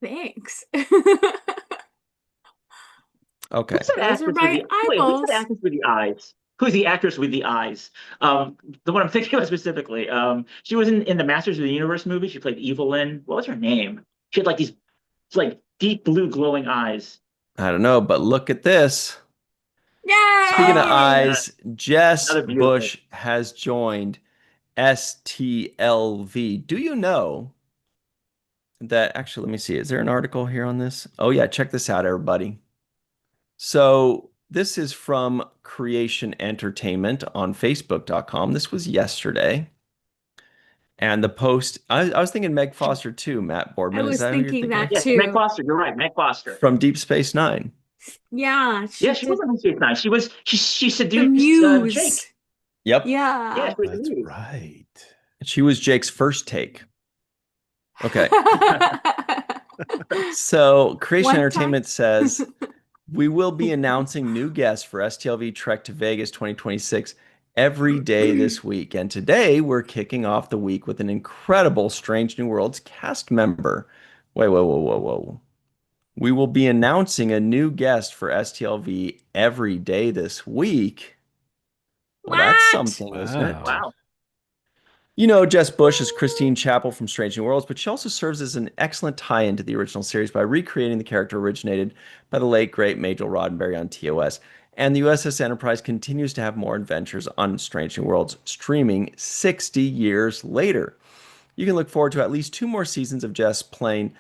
Thanks. okay. Who's that Those are actress with my the wait? Who's that eyeballs. actress with the eyes? Who's the actress with the eyes? The one I'm thinking of specifically. She was in the Masters of the Universe movie. She played Evelyn. What was her name? She had like these like deep blue glowing eyes. I don't know, but look at this. Speaking of Oh, Yay! yeah, eyes, Jess another beautiful. Bush has joined STLV. Do you know that? Actually, let me see. Is there an article here on this? Oh, yeah. Check this out, everybody. So, this is from Creation Entertainment on Facebook.com. This was yesterday. And the post, I was thinking Meg Foster too, Matt I Boardman. Is was that who you're thinking thinking of? that Yes, Meg too. Foster. You're right, Meg Foster. From Deep Space Nine. Yeah, Yeah, she she was did on Space Nine. She the seduced muse. Jake. Yep. Yeah, Yeah. she was the That's muse. right. She was Jake's first take. Okay. So, Creation One time. Entertainment says we will be announcing new guests for STLV Trek to Vegas 2026 every day this week. And today we're kicking off the week with an incredible Strange New Worlds cast member. Wait, whoa, whoa, whoa, whoa. We will be announcing a new guest for STLV every day this week. Well, that's What? something, isn't it? Wow. Wow. You know, Jess Bush is Christine Chappell from Strange New Worlds, but she also serves as an excellent tie-in to the original series by recreating the character originated by the late, great Majel Roddenberry on TOS. And the USS Enterprise continues to have more adventures on Strange New Worlds, streaming 60 years later. You can look forward to at least 2 more seasons of Jess playing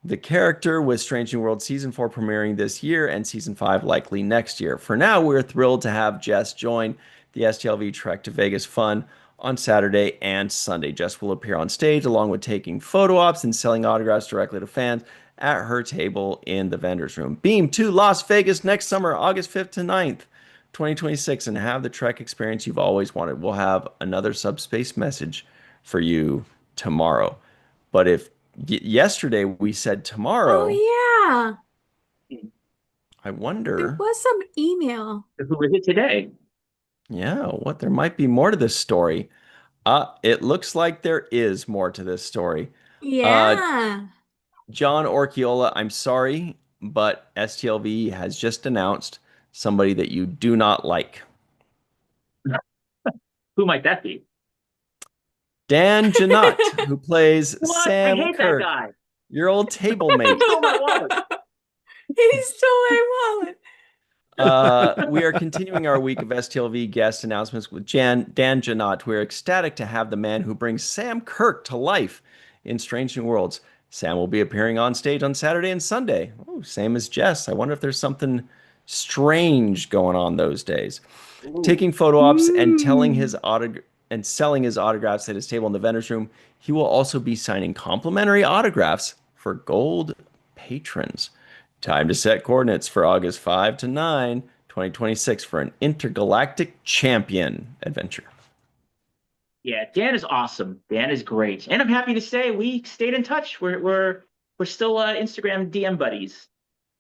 the character, with Strange New World Season 4 premiering this year and Season 5 likely next year. For now, we're thrilled to have Jess join the STLV Trek to Vegas fun on Saturday and Sunday. Jess will appear on stage along with taking photo ops and selling autographs directly to fans at her table in the vendor's room. Beam to Las Vegas next summer, August 5th to 9th, 2026, and have the Trek experience you've always wanted. We'll have another subspace message for you tomorrow. But if yesterday we said Oh tomorrow, yeah. I There wonder, was some email. Who is it today? yeah, what there might be more to this story. It looks like there is more to this story. Uh, Yeah. John Orchiola, I'm sorry, but STLV has just announced somebody that you do not like. Who might that be? Dan Janot, who plays What? I Sam hate that Kirk, guy. your old table mate. Stole my wallet. He stole my wallet. We are continuing our week of STLV guest announcements with Dan Janot. We're ecstatic to have the man who brings Sam Kirk to life in Strange New Worlds. Sam will be appearing on stage on Saturday and Sunday. Oh, same as Jess. I wonder if there's something strange going on those days. Ooh. Taking photo ops and Mm. and selling his autographs at his table in the vendor's room. He will also be signing complimentary autographs for gold patrons. Time to set coordinates for August 5 to 9, 2026 for an intergalactic champion adventure. Yeah, Dan is awesome. Dan is great, and I'm happy to say we stayed in touch. We're still Instagram DM buddies.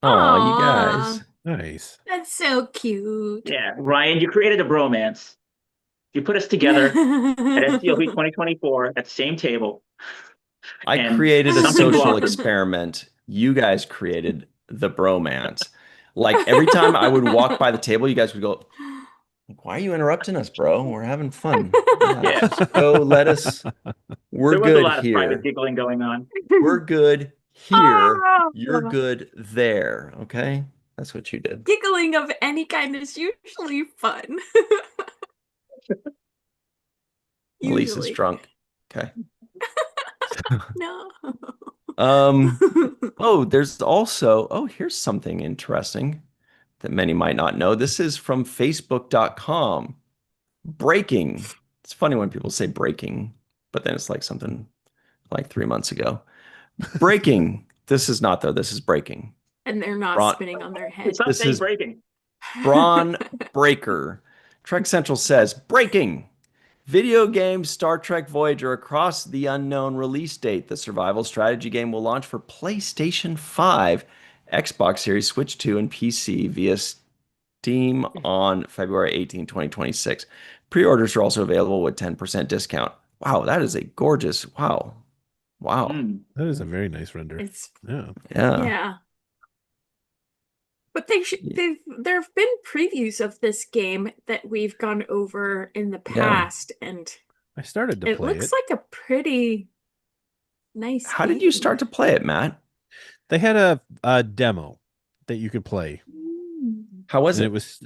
Oh, you Aw, guys. Nice. that's so cute. Yeah, Ryan, you created a bromance. You put us together at STLV 2024 at the same table, I and created a something social blossomed. experiment. You guys created the bromance. Like every time I would walk by the table, you guys would go, "Why are you interrupting us, bro? We're having fun. Yeah, Yeah, just go let us. We're there was a good lot of private here. giggling going on. We're good here. You're Oh, good there." Okay? That's what you did. giggling of any kind is usually fun. Lisa's Usually. drunk. Okay. No. Um, oh, there's also, oh, here's something interesting. that many might not know. This is from Facebook.com. Breaking. It's funny when people say breaking, but then it's like something like 3 months ago. Breaking. This is not though. This is breaking. And they're not Braun, spinning on their It's head. not this saying is breaking. Braun Breaker. Trek Central says breaking. Video game Star Trek Voyager Across the Unknown release date. The survival strategy game will launch for PlayStation 5, Xbox Series, Switch 2, and PC via Steam on February 18, 2026. Pre-orders are also available with 10% discount. Wow, that is a gorgeous. Wow. Wow. Mm. That is a very nice render. It's Yeah. Yeah. yeah. But there have been previews of this game that we've gone over in the Yeah. past, and I started to it play looks it. like a pretty nice How did you game. start to play it, Matt? They had a demo that you could play, Mm. How was and it it? was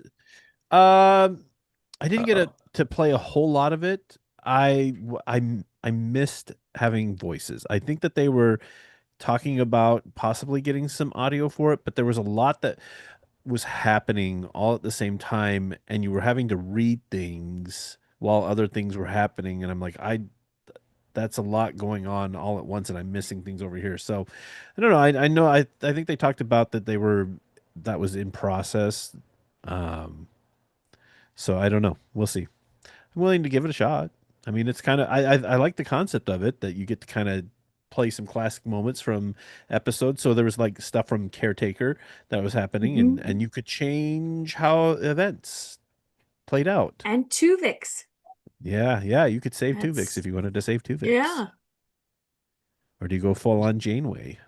I didn't get Uh-oh. to play a whole lot of it. I missed having voices. I think that they were talking about possibly getting some audio for it, but there was a lot that was happening all at the same time, and you were having to read things while other things were happening, and I'm like, that's a lot going on all at once, and I'm missing things over here. So I don't know. I know I think they talked about that was in process. Um, so I don't know. We'll see. I'm willing to give it a shot. I mean, it's kind of I like the concept of it that you get to kind of play some classic moments from episodes. So there was like stuff from Caretaker that was happening, and Mhm. you could change how events played out. And Tuvix. Yeah, yeah, you could save Tuvix That's if you wanted to save Tuvix, yeah. or do you go full on Janeway?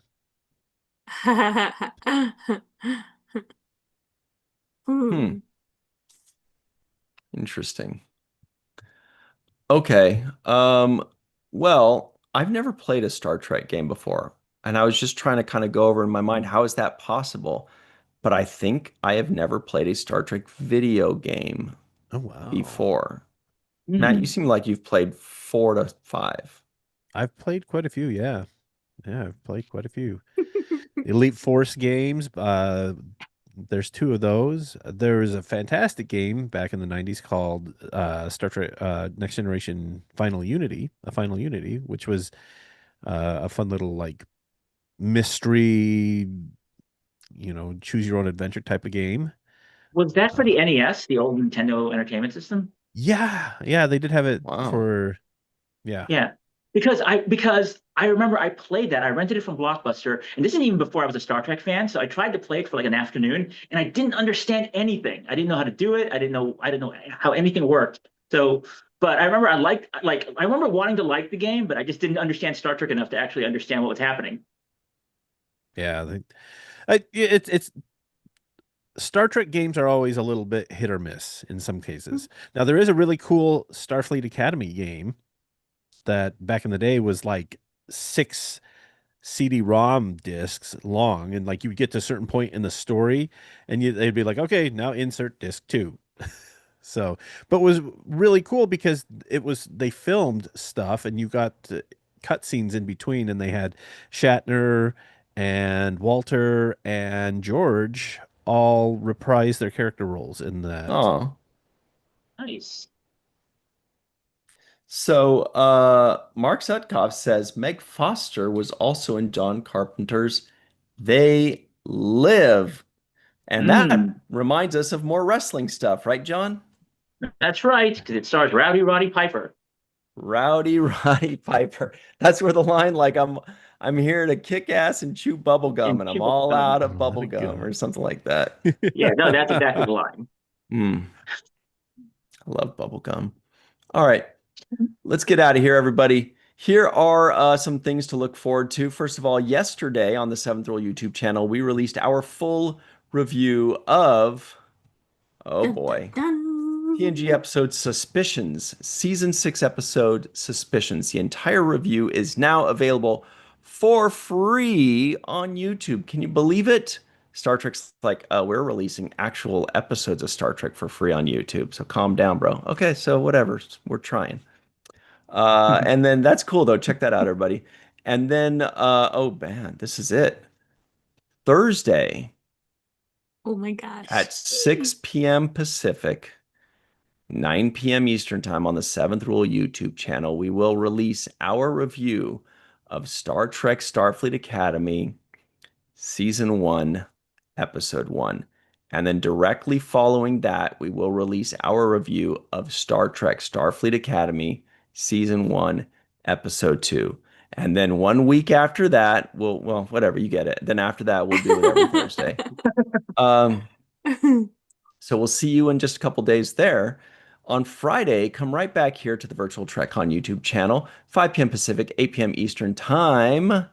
Hmm. Hmm. Interesting. Okay. Well, I've never played a Star Trek game before, and I was just trying to kind of go over in my mind, how is that possible? But I think I have never played a Star Trek video game Oh wow, before. Matt, you Mm. seem like you've played 4 to 5. I've played quite a few. Yeah, yeah, I've played quite a few. Elite Force games. There's two of those. There was a fantastic game back in the 90s called Star Trek Next Generation Final Unity, which was a fun little like mystery, choose your own adventure type of game. Was that for Uh, the NES, the old Nintendo Entertainment System? yeah, yeah, they did have it Wow. for yeah. Yeah. Because I remember I played that. I rented it from Blockbuster, and this isn't even before I was a Star Trek fan. So I tried to play it for like an afternoon, and I didn't understand anything. I didn't know how to do it. I didn't know how anything worked. So, but I remember I remember wanting to like the game, but I just didn't understand Star Trek enough to actually understand what was happening. Yeah, it's Star Trek games are always a little bit hit or miss in some cases. Now there is a really cool Starfleet Academy game that back in the day was like 6 CD-ROM discs long, and like you would get to a certain point in the story, and they'd be like, okay, now insert disc two. So, but it was really cool because they filmed stuff, and you got cutscenes in between, and they had Shatner and Walter and George all reprise their character roles in that. Oh. Nice. So, Mark Sutkoff says Meg Foster was also in John Carpenter's They Live. And that Mm, reminds us of more wrestling stuff, right, John? that's right, because it stars Rowdy Roddy Piper. Rowdy Roddy Piper. That's where the line, like, I'm here to kick ass and chew bubble gum, And and I'm Chip- all out of A lot bubble of gum, or gum. something like that. yeah, no, that's exactly the line. Mm, I love bubble gum. All right. Let's get out of here, everybody. Here are some things to look forward to. First of all, yesterday on the Seventh Roll YouTube channel, we released our full review of, oh Dun, dun, boy, TNG dun. episode Suspicions, season 6 episode Suspicions. The entire review is now available for free on YouTube. Can you believe it? Star Trek's like, we're releasing actual episodes of Star Trek for free on YouTube. So calm down, bro. Okay, so whatever. We're trying. And then that's cool though. Check that out, everybody. And then, oh man, this is it. Thursday, Oh my gosh. At 6 p.m. Pacific, 9 p.m. Eastern Time on the Seventh Rule YouTube channel, we will release our review of Star Trek Starfleet Academy Season 1, Episode 1. And then directly following that, we will release our review of Star Trek Starfleet Academy Season 1, Episode 2. And then 1 week after that, well, whatever, you get it. Then after that, we'll do it every Thursday. So we'll see you in just a couple days there. On Friday, come right back here to the Virtual TrekCon YouTube channel, 5 p.m. Pacific, 8 p.m. Eastern Time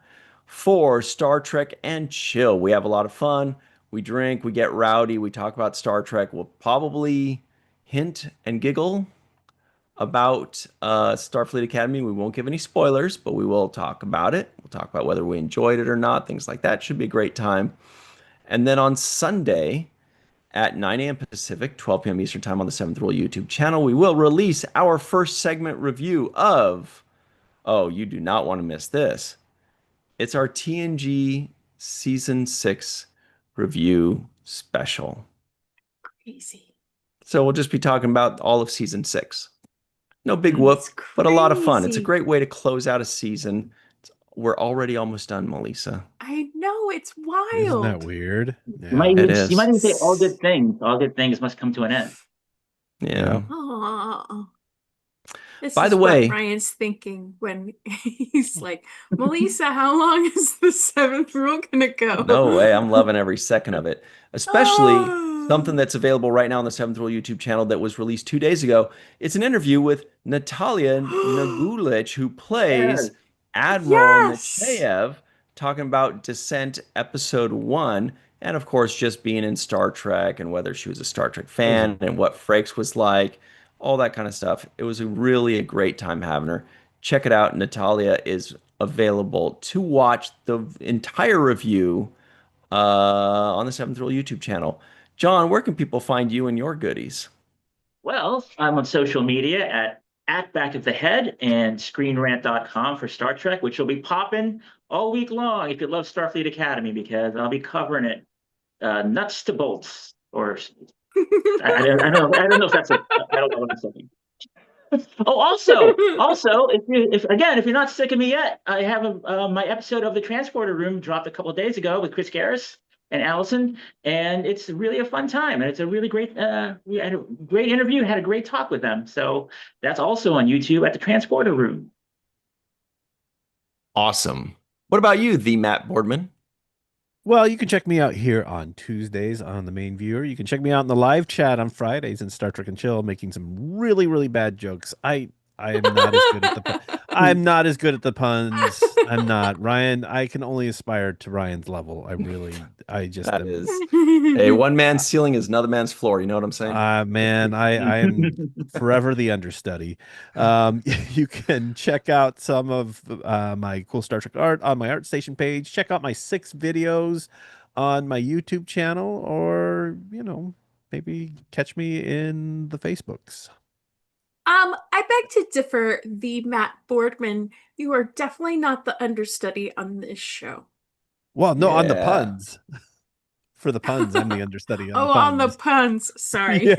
for Star Trek and Chill. We have a lot of fun. We drink, we get rowdy, we talk about Star Trek. We'll probably hint and giggle about Starfleet Academy. We won't give any spoilers, but we will talk about it. We'll talk about whether we enjoyed it or not, things like that. Should be a great time. And then on Sunday, at 9 a.m. Pacific, 12 p.m. Eastern Time on the Seventh Rule YouTube channel, we will release our first segment review of, oh, you do not want to miss this. It's our TNG Season 6 review special. Crazy. So we'll just be talking about all of Season 6. No big whoop, It's but a lot of fun. It's a crazy. great way to close out a season. We're already almost done, Melissa. I know, it's Isn't that wild. weird? You might It even, is. you might even say all good things. All good things must come to an end. Yeah. Oh, this By is the what way, Ryan's thinking when he's like, Melissa, how long is the seventh rule gonna go? no way. I'm loving every second of it. Especially something that's available right now on the Seventh Rule YouTube channel that was released 2 days ago. It's an interview with Natalia Nagulich, who Yes. plays Admiral Yes. Nechayev, talking about Descent Episode 1, and of course, just being in Star Trek and whether she was a Star Trek That was fan and what Frakes was like, all that kind of stuff. It was really a great time having her. Check it out. Natalia is available to watch the entire review on the Seventh Rule YouTube channel. John, where can people find you and your goodies? Well, I'm on social media at Back of the Head and ScreenRant.com for Star Trek, which will be popping all week long if you love Starfleet Academy, because I'll be covering it nuts to bolts. Or I don't know if that's a I don't know what I'm saying. Oh, also, if you're not sick of me yet, I have my episode of the Transporter Room dropped a couple of days ago with Chris Garris and Allison, and it's really a fun time, and it's a really great. We had a great interview, had a great talk with them. So that's also on YouTube at the Transporter Room. Awesome. What about you, the Matt Boardman? Well, you can check me out here on Tuesdays on the main viewer. You can check me out in the live chat on Fridays in Star Trek and Chill, making some really, really bad jokes. I am not as good at the I'm not as good at the puns. I'm not. Ryan, I can only aspire to Ryan's level. I just That am. is a one man's ceiling is another man's floor. You know what I'm saying? Man, I am forever the understudy. You can check out some of my cool Star Trek art on my ArtStation page. Check out my 6 videos on my YouTube channel, or maybe catch me in the Facebooks. I beg to differ, the Matt Boardman. You are definitely not the understudy on this show. Well, no, on the Yeah. puns. For the puns, I'm the understudy on the Oh, on the puns. puns. Sorry. You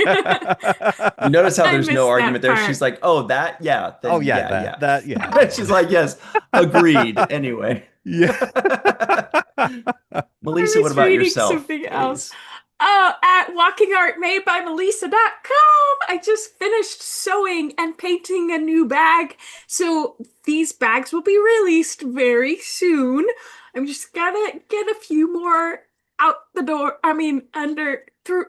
notice how I there's no missed that argument there. part. She's like, oh, that? Yeah. Oh Then, yeah, yeah, that yeah. yeah. She's like, yes, agreed. Anyway. Yeah. I Melissa, what was about reading yourself, something else. please? At walkingartmadebymelissa.com, I just finished sewing and painting a new bag. So these bags will be released very soon. I'm just gonna get a few more out the door. I mean, under through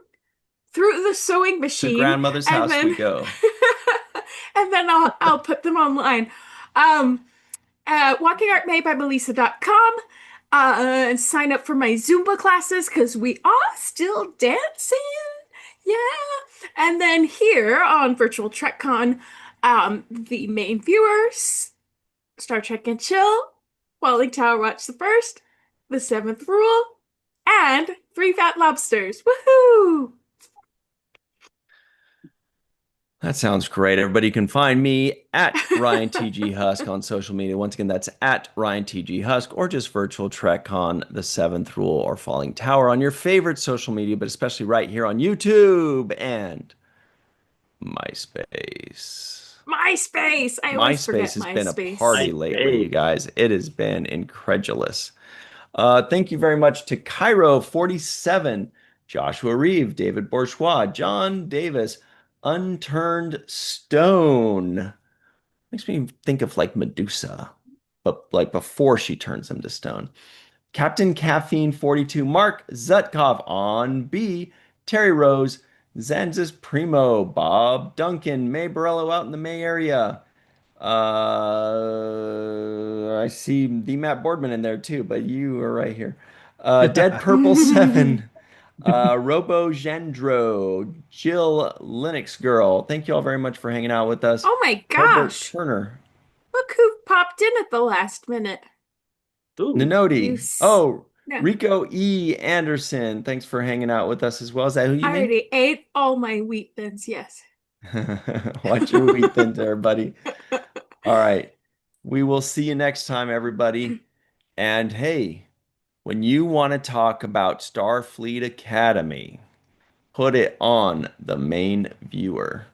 the sewing To machine, grandmother's and house we then go. and then I'll put them online. Um, walkingartmadebymelissa.com. And sign up for my Zumba classes because we are still dancing. Yeah. And then here on Virtual TrekCon, the main viewers, Star Trek and Chill, Falling Tower Watch the First, The Seventh Rule, and Three Fat Lobsters. Woohoo! That sounds great. Everybody can find me at Ryan TG Husk on social media. Once again, that's at Ryan TG Husk or just Virtual Trek on the Seventh Rule or Falling Tower on your favorite social media, but especially right here on YouTube and MySpace. MySpace. I always MySpace forget has been a MySpace. party I lately, you say, guys. It has been incredulous. Thank you very much to Cairo47, Joshua Reeve, David Bourgeois, John Davis, Unturned Stone. Makes me think of like Medusa, but like before she turns him to stone. Captain Caffeine 42, Mark Zutkov on B, Terry Rose, Zanzis Primo, Bob Duncan, May Borello out in the May area. I see the Matt Boardman in there too, but you are right here. Dead Purple 7, Robo Gendro, Jill Linux Girl. Thank you all very much for hanging out with us. Oh my Herbert gosh. Turner, Look who popped in at the last minute. ooh, You, Ninoti. Oh, no, Rico E. Anderson. Thanks for hanging out with us as well. Is that who you I mean? already ate all my wheat thins. Yes. Watch your wheat thin there, buddy. All right. We will see you next time, everybody. And hey, when you want to talk about Starfleet Academy, put it on the main viewer.